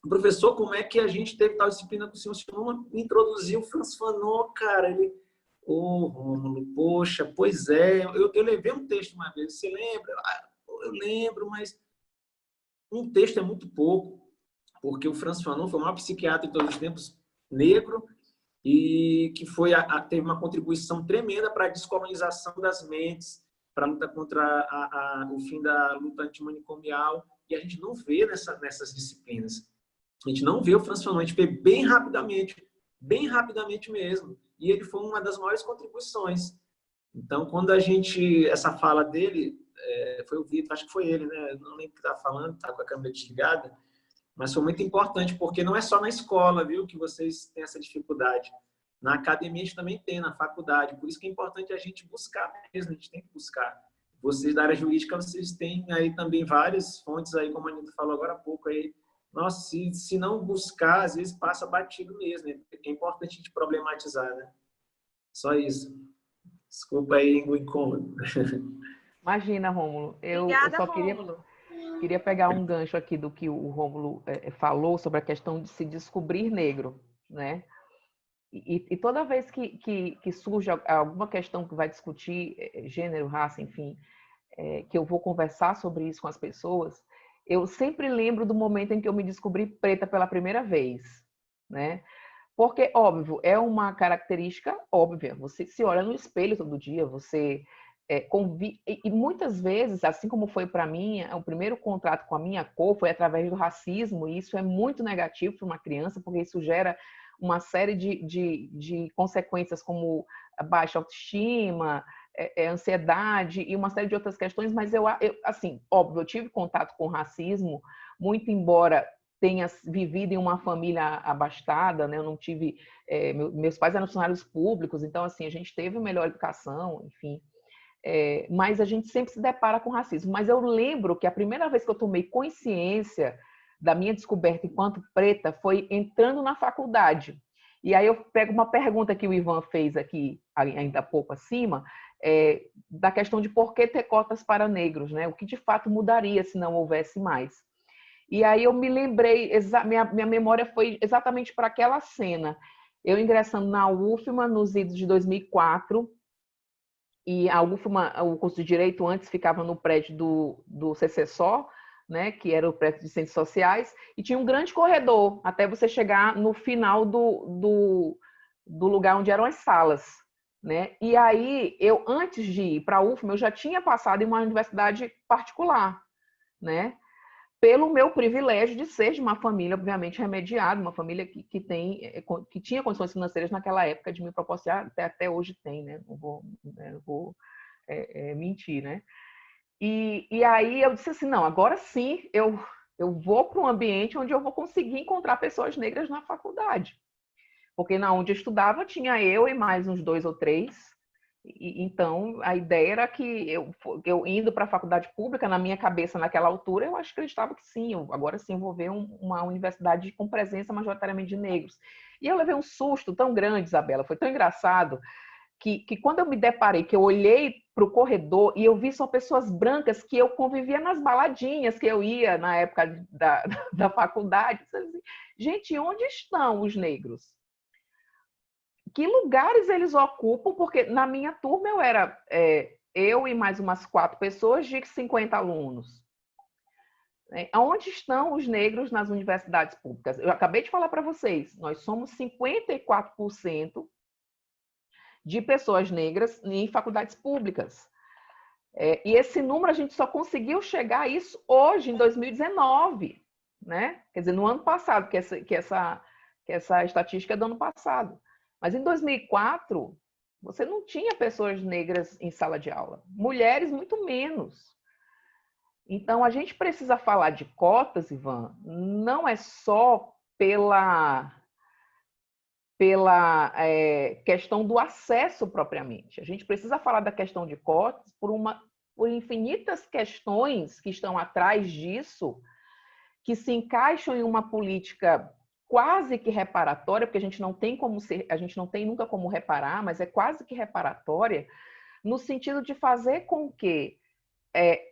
professor, como é que a gente teve tal disciplina com o senhor me introduziu o Franz Fanon, cara. Ele, Rômulo, poxa, pois é, eu levei um texto uma vez, você lembra? Eu lembro, mas um texto é muito pouco, porque o Franz Fanon foi o maior psiquiatra de todos os tempos, negro, e que teve uma contribuição tremenda para a descolonização das mentes, para a luta contra o fim da luta antimanicomial, e a gente não vê nessas disciplinas. A gente não vê o Franz Fanon, a gente vê bem rapidamente mesmo. E ele foi uma das maiores contribuições. Então, quando essa fala dele, foi o Vitor, acho que foi ele, né? Não lembro o que estava falando, está com a câmera desligada, mas foi muito importante, porque não é só na escola, viu, que vocês têm essa dificuldade. Na academia a gente também tem, na faculdade. Por isso que é importante a gente buscar mesmo, a gente tem que buscar. Vocês da área jurídica, vocês têm aí também várias fontes aí, como a Anitta falou agora há pouco aí. Nossa, se não buscar, às vezes passa batido mesmo. Né? É importante a gente problematizar, né? Só isso. Desculpa aí o incômodo. Imagina, Rômulo. Obrigada, Eu só Rômulo. queria pegar um gancho aqui do que o Rômulo falou sobre a questão de se descobrir negro, né? E toda vez que surge alguma questão que vai discutir gênero, raça, enfim, que eu vou conversar sobre isso com as pessoas, eu sempre lembro do momento em que eu me descobri preta pela primeira vez, né? Porque, óbvio, é uma característica óbvia. Você se olha no espelho todo dia, você convive... E muitas vezes, assim como foi para mim, o primeiro contato com a minha cor foi através do racismo, e isso é muito negativo para uma criança, porque isso gera uma série de consequências como baixa autoestima, ansiedade e uma série de outras questões, mas assim, óbvio, eu tive contato com racismo, muito embora tenha vivido em uma família abastada, né? Eu não tive... meus pais eram funcionários públicos, então, assim, a gente teve melhor educação, enfim. Mas a gente sempre se depara com racismo. Mas eu lembro que a primeira vez que eu tomei consciência da minha descoberta enquanto preta foi entrando na faculdade. E aí eu pego uma pergunta que o Ivan fez aqui, ainda há pouco acima, da questão de por que ter cotas para negros, né? O que de fato mudaria se não houvesse mais. E aí eu me lembrei, minha memória foi exatamente para aquela cena. Eu ingressando na UFMA nos idos de 2004, e a UFMA, o curso de Direito antes ficava no prédio do CCSO, né, que era o prédio de Ciências Sociais, e tinha um grande corredor até você chegar no final do lugar onde eram as salas, né? E aí, eu, antes de ir para a UFMA, eu já tinha passado em uma universidade particular, né? Pelo meu privilégio de ser de uma família, obviamente, remediada, uma família que tinha condições financeiras naquela época de me proporcionar, até hoje tem, né? Não vou mentir, né? E aí eu disse assim, não, agora sim eu vou para um ambiente onde eu vou conseguir encontrar pessoas negras na faculdade. Porque na onde eu estudava tinha eu e mais uns 2 ou 3. Então, a ideia era que eu indo para a faculdade pública, na minha cabeça, naquela altura, eu acreditava que sim, agora sim eu vou ver uma universidade com presença majoritariamente de negros. E eu levei um susto tão grande, Isabela, foi tão engraçado, que quando eu me deparei, que eu olhei para o corredor e eu vi só pessoas brancas que eu convivia nas baladinhas que eu ia na época da faculdade. Gente, onde estão os negros? Que lugares eles ocupam? Porque na minha turma eu era eu e mais umas 4 pessoas de 50 alunos. Onde estão os negros nas universidades públicas? Eu acabei de falar para vocês, nós somos 54% de pessoas negras em faculdades públicas. E esse número a gente só conseguiu chegar a isso hoje, em 2019, né? Quer dizer, no ano passado, que essa estatística é do ano passado. Mas em 2004, você não tinha pessoas negras em sala de aula. Mulheres, muito menos. Então, a gente precisa falar de cotas, Ivan, não é só pela questão do acesso propriamente. A gente precisa falar da questão de cotas por infinitas questões que estão atrás disso, que se encaixam em uma política quase que reparatória, porque a gente não tem nunca como reparar, mas é quase que reparatória, no sentido de fazer com que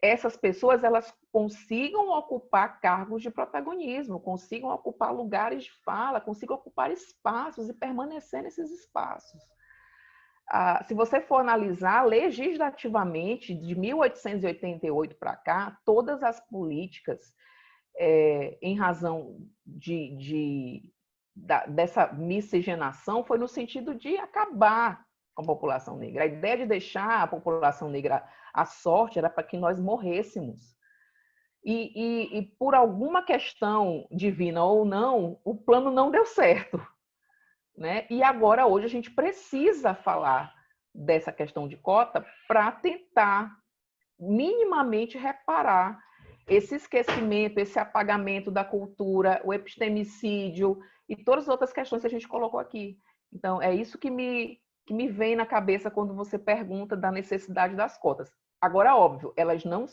essas pessoas elas consigam ocupar cargos de protagonismo, consigam ocupar lugares de fala, consigam ocupar espaços e permanecer nesses espaços. Se você for analisar legislativamente, de 1888 para cá, todas as políticas, em razão dessa miscigenação, foi no sentido de acabar com a população negra. A ideia de deixar a população negra à sorte era para que nós morrêssemos. E por alguma questão divina ou não, o plano não deu certo, né? E agora, hoje, a gente precisa falar dessa questão de cota para tentar minimamente reparar esse esquecimento, esse apagamento da cultura, o epistemicídio e todas as outras questões que a gente colocou aqui. Então, é isso que me vem na cabeça quando você pergunta da necessidade das cotas. Agora, óbvio, elas não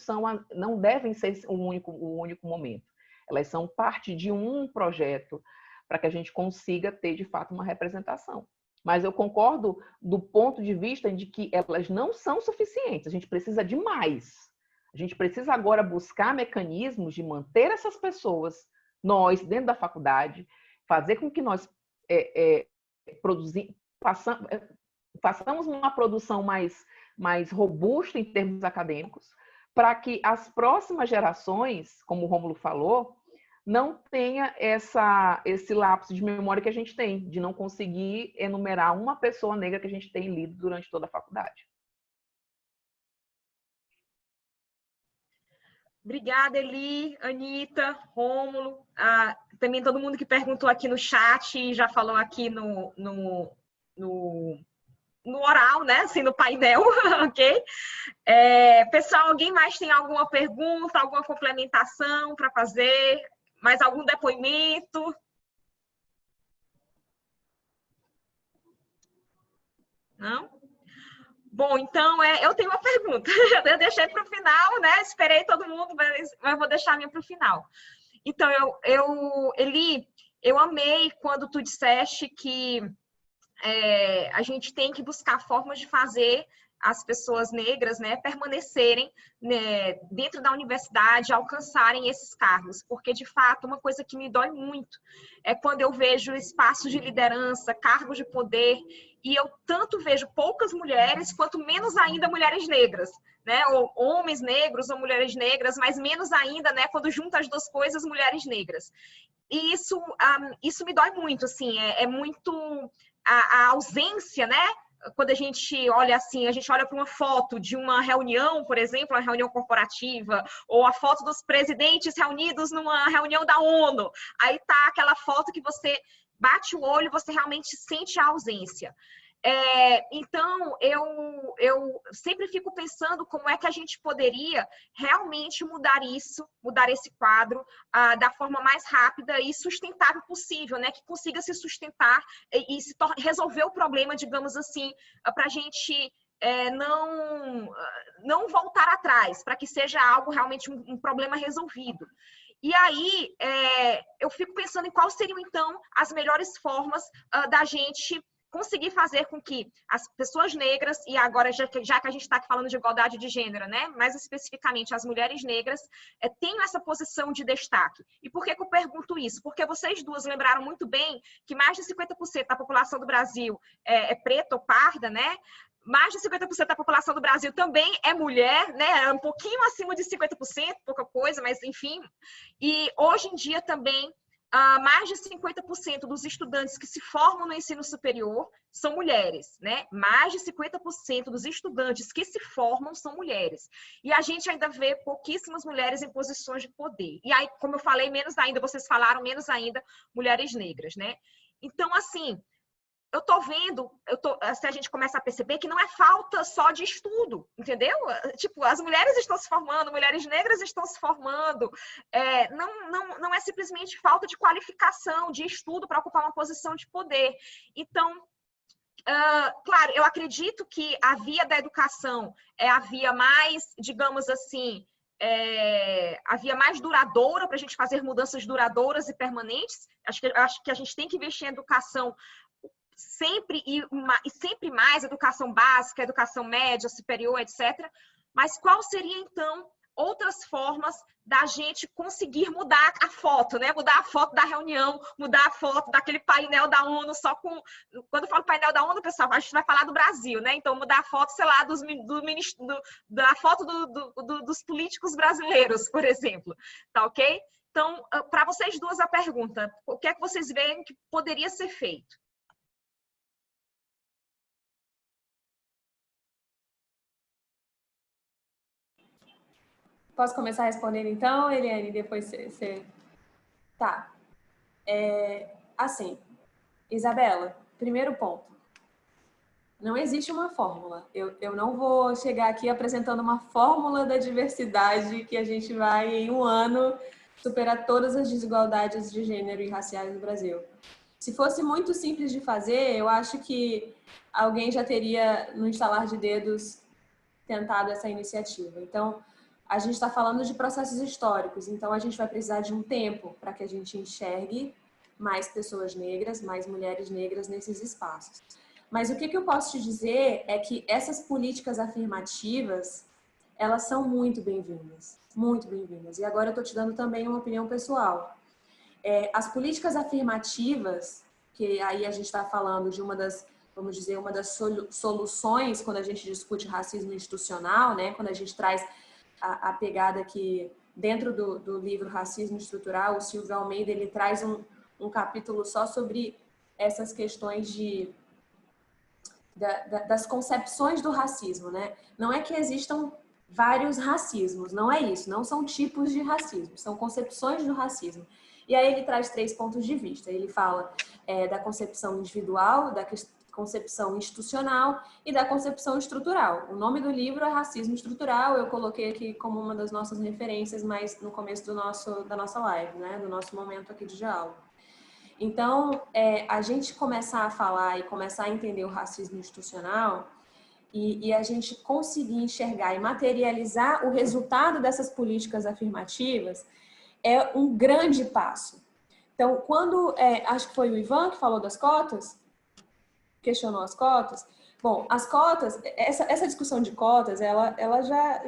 devem ser o único momento. Elas são parte de um projeto para que a gente consiga ter, de fato, uma representação. Mas eu concordo do ponto de vista de que elas não são suficientes. A gente precisa de mais. A gente precisa agora buscar mecanismos de manter essas pessoas, nós, dentro da faculdade, fazer com que nós façamos uma produção mais robusta em termos acadêmicos, para que as próximas gerações, como o Rômulo falou, não tenha esse lapso de memória que a gente tem, de não conseguir enumerar uma pessoa negra que a gente tem lido durante toda a faculdade. Obrigada, Eli, Anita, Rômulo, também todo mundo que perguntou aqui no chat e já falou aqui no oral, né? Assim, no painel, ok? Pessoal, alguém mais tem alguma pergunta, alguma complementação para fazer? Mais algum depoimento? Não? Bom, então, eu tenho uma pergunta. Eu deixei para o final, né? Esperei todo mundo, mas eu vou deixar a minha para o final. Então, Eli, eu amei quando tu disseste que a gente tem que buscar formas de fazer as pessoas negras, né, permanecerem, né, dentro da universidade, alcançarem esses cargos, porque, de fato, uma coisa que me dói muito é quando eu vejo espaços de liderança, cargos de poder, e eu tanto vejo poucas mulheres, quanto menos ainda mulheres negras, né, ou homens negros ou mulheres negras, mas menos ainda, né, quando junta as duas coisas, mulheres negras. E isso me dói muito, assim, é muito a ausência, né? Quando a gente olha assim, a gente olha para uma foto de uma reunião, por exemplo, uma reunião corporativa, ou a foto dos presidentes reunidos numa reunião da ONU, aí tá aquela foto que você bate o olho e você realmente sente a ausência. Então, eu sempre fico pensando como é que a gente poderia realmente mudar isso, mudar esse quadro da forma mais rápida e sustentável possível, né? Que consiga se sustentar e resolver o problema, digamos assim, para a gente não voltar atrás, para que seja algo realmente um problema resolvido. E aí, eu fico pensando em quais seriam, então, as melhores formas da gente conseguir fazer com que as pessoas negras, e agora já que a gente está falando de igualdade de gênero, né, mais especificamente as mulheres negras, tenham essa posição de destaque. E por que eu pergunto isso? Porque vocês duas lembraram muito bem que mais de 50% da população do Brasil é preta ou parda, né? Mais de 50% da população do Brasil também é mulher, né? É um pouquinho acima de 50%, pouca coisa, mas enfim. E hoje em dia também mais de 50% dos estudantes que se formam no ensino superior são mulheres, né? Mais de 50% dos estudantes que se formam são mulheres. E a gente ainda vê pouquíssimas mulheres em posições de poder. E aí, como eu falei, menos ainda, vocês falaram, menos ainda, mulheres negras, né? Então, assim, eu tô vendo, se a gente começa a perceber que não é falta só de estudo, entendeu? Tipo, as mulheres estão se formando, mulheres negras estão se formando, não é simplesmente falta de qualificação, de estudo para ocupar uma posição de poder. Então, claro, eu acredito que a via da educação é a via mais, digamos assim, a via mais duradoura para a gente fazer mudanças duradouras e permanentes. Acho que a gente tem que investir em educação sempre e sempre mais, educação básica, educação média, superior, etc. Mas qual seria, então, outras formas da gente conseguir mudar a foto, né? Mudar a foto da reunião, mudar a foto daquele painel da ONU só com... Quando eu falo painel da ONU, pessoal, a gente vai falar do Brasil, né? Então, mudar a foto, sei lá, da foto dos políticos brasileiros, por exemplo. Tá ok? Então, para vocês duas a pergunta, o que é que vocês veem que poderia ser feito? Posso começar respondendo então, Eliane? Depois você... Tá. Assim, Isabela, primeiro ponto. Não existe uma fórmula. Eu não vou chegar aqui apresentando uma fórmula da diversidade que a gente vai, em um ano, superar todas as desigualdades de gênero e raciais no Brasil. Se fosse muito simples de fazer, eu acho que alguém já teria, no estalar de dedos, tentado essa iniciativa. Então, a gente está falando de processos históricos, então a gente vai precisar de um tempo para que a gente enxergue mais pessoas negras, mais mulheres negras nesses espaços. Mas o que eu posso te dizer é que essas políticas afirmativas, elas são muito bem-vindas, muito bem-vindas. E agora eu estou te dando também uma opinião pessoal. As políticas afirmativas, que aí a gente está falando de uma das, vamos dizer, uma das soluções quando a gente discute racismo institucional, né? Quando a gente traz a pegada que, dentro do livro Racismo Estrutural, o Silvio Almeida, ele traz um capítulo só sobre essas questões das concepções do racismo, né? Não é que existam vários racismos, não é isso, não são tipos de racismo, são concepções do racismo. E aí ele traz 3 pontos de vista. Ele fala da concepção individual, da concepção institucional e da concepção estrutural. O nome do livro é Racismo Estrutural, eu coloquei aqui como uma das nossas referências, mas no começo da nossa live, né? Do nosso momento aqui de diálogo. Então, a gente começar a falar e começar a entender o racismo institucional e a gente conseguir enxergar e materializar o resultado dessas políticas afirmativas é um grande passo. Então, quando, acho que foi o Ivan que falou das cotas, questionou as cotas. Bom, as cotas, essa discussão de cotas, ela já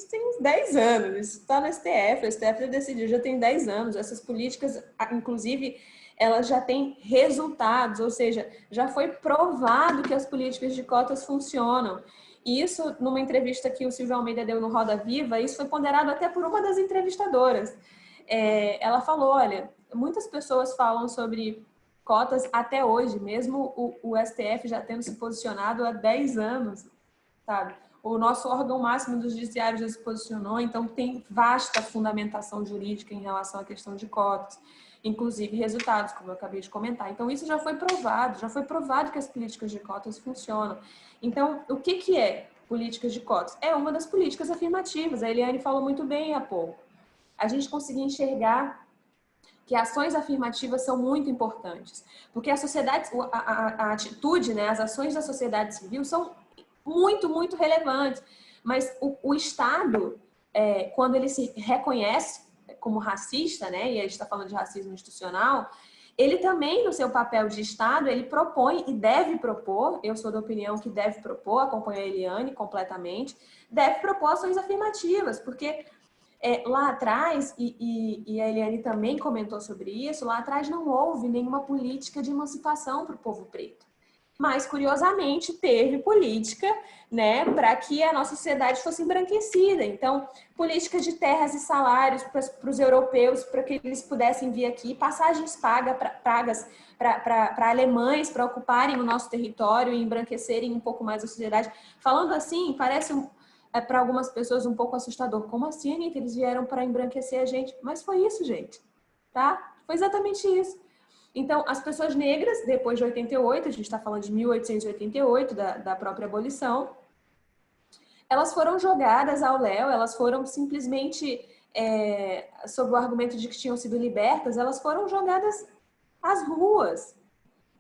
tem uns 10 anos, isso está no STF, o STF já decidiu, já tem 10 anos, essas políticas, inclusive, elas já têm resultados, ou seja, já foi provado que as políticas de cotas funcionam. E isso, numa entrevista que o Silvio Almeida deu no Roda Viva, isso foi ponderado até por uma das entrevistadoras. Ela falou, olha, muitas pessoas falam sobre cotas até hoje, mesmo o STF já tendo se posicionado há 10 anos, sabe? O nosso órgão máximo do judiciário já se posicionou, então tem vasta fundamentação jurídica em relação à questão de cotas, inclusive resultados, como eu acabei de comentar. Então isso já foi provado que as políticas de cotas funcionam. Então, o que é políticas de cotas? É uma das políticas afirmativas, a Eliane falou muito bem há pouco. A gente conseguir enxergar que ações afirmativas são muito importantes, porque a sociedade, a atitude, né, as ações da sociedade civil são muito, muito relevantes, mas o Estado, quando ele se reconhece como racista, né, e a gente está falando de racismo institucional, ele também, no seu papel de Estado, ele propõe e deve propor, eu sou da opinião que deve propor, acompanho a Eliane completamente, deve propor ações afirmativas, porque lá atrás, e a Eliane também comentou sobre isso, lá atrás não houve nenhuma política de emancipação para o povo preto. Mas, curiosamente, teve política, né, para que a nossa sociedade fosse embranquecida. Então, política de terras e salários para os europeus, para que eles pudessem vir aqui, passagens pagas para alemães, para ocuparem o nosso território e embranquecerem um pouco mais a sociedade. Falando assim, parece para algumas pessoas um pouco assustador. Como assim, Anitta? Eles vieram para embranquecer a gente? Mas foi isso, gente. Tá? Foi exatamente isso. Então, as pessoas negras, depois de 88, a gente está falando de 1888, da própria abolição, elas foram jogadas ao léu, elas foram simplesmente, sob o argumento de que tinham sido libertas, elas foram jogadas às ruas.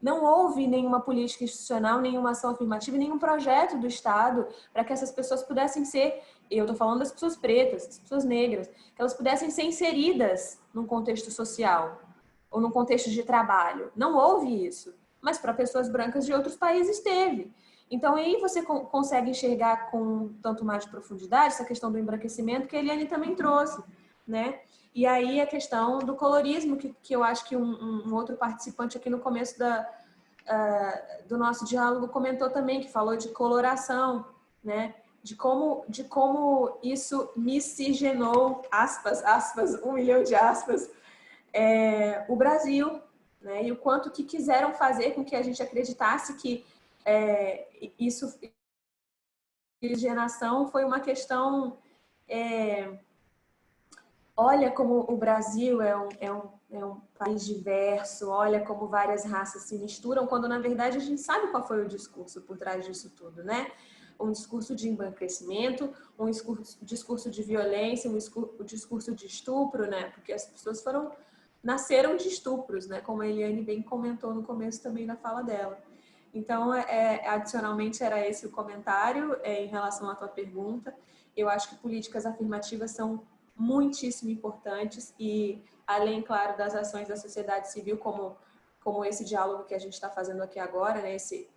Não houve nenhuma política institucional, nenhuma ação afirmativa, nenhum projeto do Estado para que essas pessoas pudessem ser, eu estou falando das pessoas pretas, das pessoas negras, que elas pudessem ser inseridas num contexto social ou num contexto de trabalho. Não houve isso, mas para pessoas brancas de outros países teve. Então, aí você consegue enxergar com tanto mais de profundidade essa questão do embranquecimento que a Eliane também trouxe, né? E aí a questão do colorismo, que eu acho que um outro participante aqui no começo do nosso diálogo comentou também, que falou de coloração, né? De como isso miscigenou, aspas, 1 milhão de aspas, o Brasil, né? E o quanto que quiseram fazer com que a gente acreditasse que isso, miscigenação foi uma questão... olha como o Brasil é um país diverso, olha como várias raças se misturam, quando na verdade a gente sabe qual foi o discurso por trás disso tudo, né? Um discurso de embranquecimento, um discurso de violência, um discurso de estupro, né? Porque as pessoas nasceram de estupros, né? Como a Eliane bem comentou no começo também na fala dela. Então, adicionalmente, era esse o comentário em relação à tua pergunta. Eu acho que políticas afirmativas são muitíssimo importantes e, além, claro, das ações da sociedade civil, como esse diálogo que a gente está fazendo aqui agora, né? Esse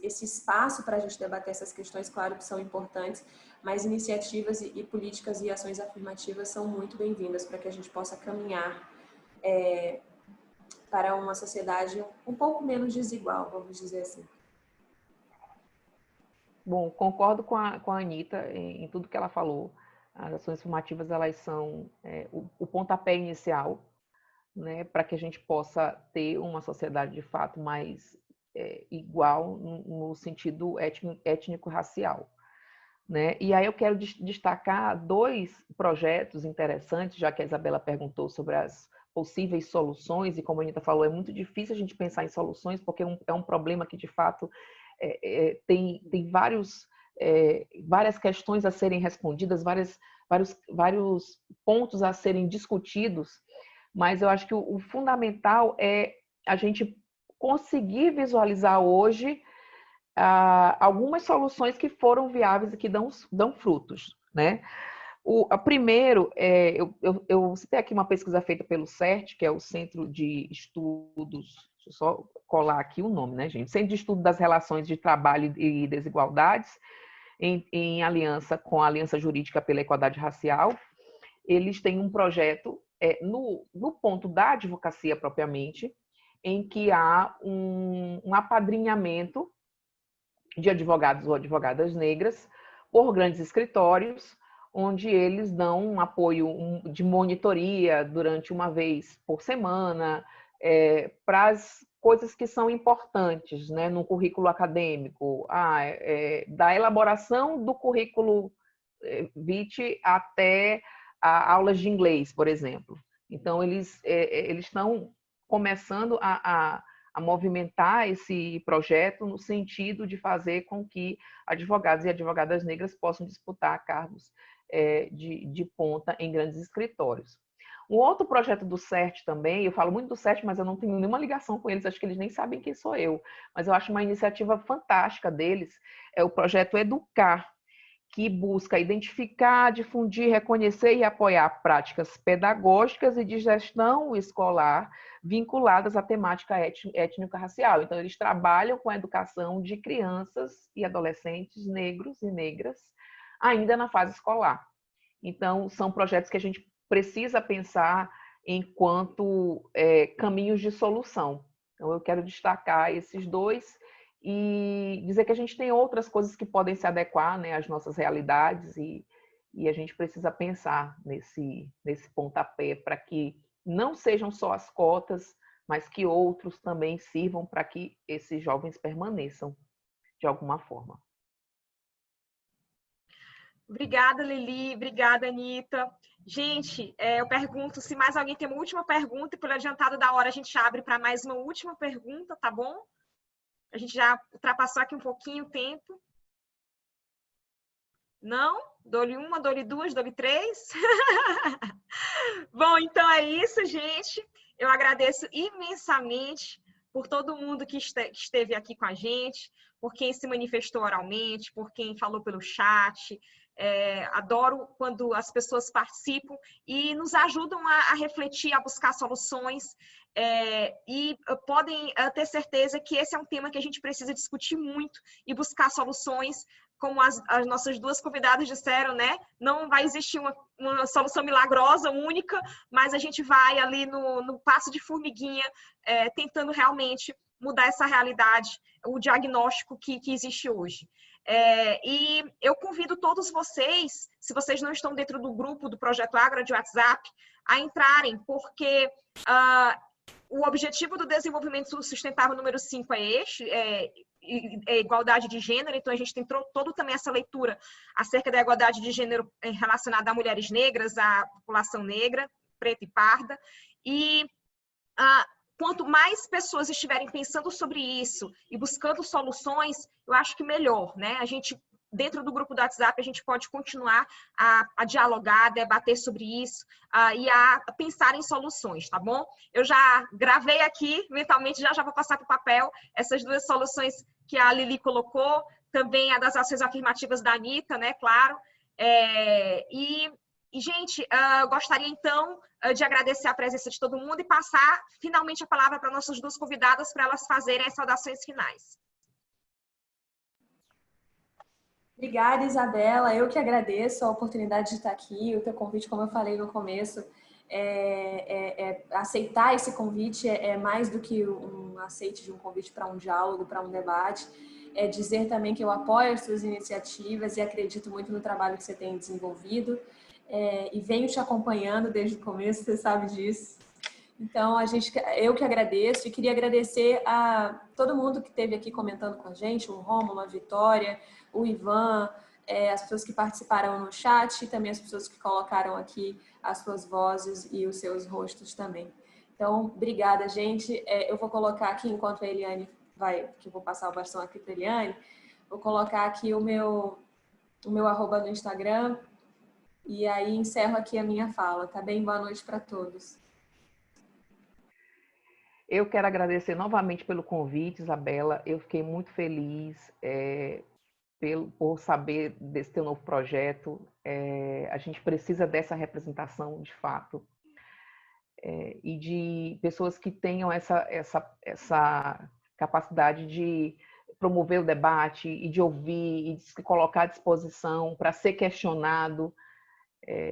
espaço para a gente debater essas questões, claro que são importantes, mas iniciativas e políticas e ações afirmativas são muito bem-vindas para que a gente possa caminhar para uma sociedade um pouco menos desigual, vamos dizer assim. Bom, concordo com a Anita em tudo que ela falou. As ações afirmativas, elas são o pontapé inicial, né, para que a gente possa ter uma sociedade de fato mais igual no sentido étnico-racial. Né? E aí eu quero destacar 2 projetos interessantes, já que a Isabela perguntou sobre as possíveis soluções, e como a Anita falou, é muito difícil a gente pensar em soluções, porque é um problema que, de fato, tem várias questões a serem respondidas, vários pontos a serem discutidos, mas eu acho que o fundamental é a gente conseguir visualizar hoje algumas soluções que foram viáveis e que dão frutos, né? Primeiro, eu citei aqui uma pesquisa feita pelo CERT, que é o Centro de Estudos, deixa eu só colar aqui o nome, né, gente? Centro de Estudo das Relações de Trabalho e Desigualdades, em aliança com a Aliança Jurídica pela Igualdade Racial. Eles têm um projeto no ponto da advocacia propriamente, em que há um apadrinhamento de advogados ou advogadas negras por grandes escritórios, onde eles dão um apoio de monitoria durante uma vez por semana para as coisas que são importantes, né, no currículo acadêmico, da elaboração do currículo vitae até aulas de inglês, por exemplo. Então, eles estão começando a movimentar esse projeto no sentido de fazer com que advogados e advogadas negras possam disputar cargos de ponta em grandes escritórios. Um outro projeto do CERT também, eu falo muito do CERT, mas eu não tenho nenhuma ligação com eles, acho que eles nem sabem quem sou eu, mas eu acho uma iniciativa fantástica deles, é o projeto Educar, que busca identificar, difundir, reconhecer e apoiar práticas pedagógicas e de gestão escolar vinculadas à temática étnico-racial. Então, eles trabalham com a educação de crianças e adolescentes negros e negras ainda na fase escolar. Então, são projetos que a gente precisa pensar enquanto caminhos de solução. Então, eu quero destacar esses 2 e dizer que a gente tem outras coisas que podem se adequar, né, às nossas realidades e a gente precisa pensar nesse pontapé para que não sejam só as cotas, mas que outros também sirvam para que esses jovens permaneçam de alguma forma. Obrigada, Lili. Obrigada, Anita. Gente, eu pergunto se mais alguém tem uma última pergunta e, por adiantado da hora, a gente abre para mais uma última pergunta, tá bom? A gente já ultrapassou aqui um pouquinho o tempo. Não? Dou-lhe 1, dou-lhe 2, dou-lhe 3. Bom, então é isso, gente. Eu agradeço imensamente por todo mundo que esteve aqui com a gente, por quem se manifestou oralmente, por quem falou pelo chat. Adoro quando as pessoas participam e nos ajudam a refletir, a buscar soluções. E podem ter certeza que esse é um tema que a gente precisa discutir muito e buscar soluções, como as nossas duas convidadas disseram, né? Não vai existir uma solução milagrosa, única, mas a gente vai ali no passo de formiguinha, tentando realmente mudar essa realidade, o diagnóstico que existe hoje. E eu convido todos vocês, se vocês não estão dentro do grupo do Projeto Ágora de WhatsApp, a entrarem, porque o objetivo do desenvolvimento sustentável número 5 é igualdade de gênero, então a gente tem todo também essa leitura acerca da igualdade de gênero relacionada a mulheres negras, à população negra, preta e parda, e quanto mais pessoas estiverem pensando sobre isso e buscando soluções, eu acho que melhor, né? A gente, dentro do grupo do WhatsApp, a gente pode continuar a dialogar, a debater sobre isso e a pensar em soluções, tá bom? Eu já gravei aqui, mentalmente, já vou passar para o papel essas duas soluções que a Lili colocou, também a das ações afirmativas da Anitta, né? Claro. Gente, eu gostaria, então, de agradecer a presença de todo mundo e passar, finalmente, a palavra para nossas duas convidadas para elas fazerem as saudações finais. Obrigada, Isabela. Eu que agradeço a oportunidade de estar aqui. O teu convite, como eu falei no começo, aceitar esse convite é mais do que um aceite de um convite para um diálogo, para um debate. É dizer também que eu apoio as suas iniciativas e acredito muito no trabalho que você tem desenvolvido. E venho te acompanhando desde o começo, você sabe disso. Então, eu que agradeço e queria agradecer a todo mundo que esteve aqui comentando com a gente, o Rômulo, a Vitória, o Ivan, as pessoas que participaram no chat e também as pessoas que colocaram aqui as suas vozes e os seus rostos também. Então, obrigada, gente. Eu vou colocar aqui, enquanto a Eliane que eu vou passar o bastão aqui para a Eliane, vou colocar aqui o meu arroba no Instagram e aí encerro aqui a minha fala, tá bem? Boa noite para todos. Eu quero agradecer novamente pelo convite, Isabela. Eu fiquei muito feliz por saber desse teu novo projeto. A gente precisa dessa representação, de fato, e de pessoas que tenham essa capacidade de promover o debate e de ouvir e de se colocar à disposição para ser questionado.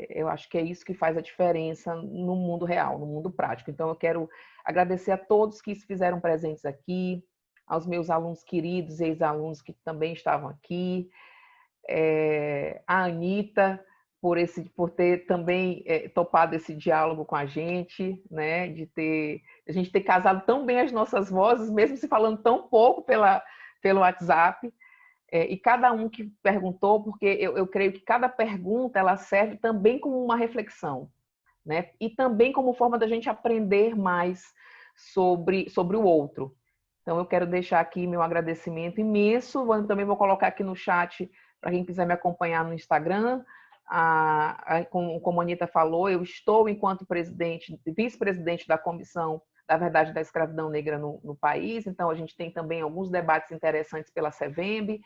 Eu acho que é isso que faz a diferença no mundo real, no mundo prático. Então, eu quero agradecer a todos que se fizeram presentes aqui, aos meus alunos queridos, ex-alunos que também estavam aqui, a Anitta, por ter também topado esse diálogo com a gente, né? A gente ter casado tão bem as nossas vozes, mesmo se falando tão pouco pelo WhatsApp. E cada um que perguntou, porque eu creio que cada pergunta ela serve também como uma reflexão, né? E também como forma da gente aprender mais sobre o outro. Então, eu quero deixar aqui meu agradecimento imenso. Também vou colocar aqui no chat para quem quiser me acompanhar no Instagram. Como a Anitta falou, eu estou, enquanto vice-presidente da Comissão da Verdade da Escravidão Negra no país. Então, a gente tem também alguns debates interessantes pela CVEMB.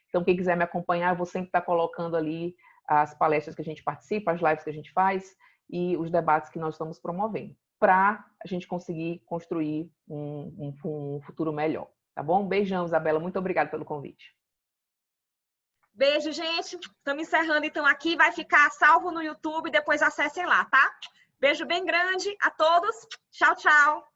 Então, quem quiser me acompanhar, eu vou sempre estar colocando ali as palestras que a gente participa, as lives que a gente faz e os debates que nós estamos promovendo, para a gente conseguir construir um futuro melhor. Tá bom? Um beijão, Isabela. Muito obrigada pelo convite. Beijo, gente. Estamos encerrando, então, aqui. Vai ficar salvo no YouTube, depois acessem lá, tá? Beijo bem grande a todos. Tchau, tchau.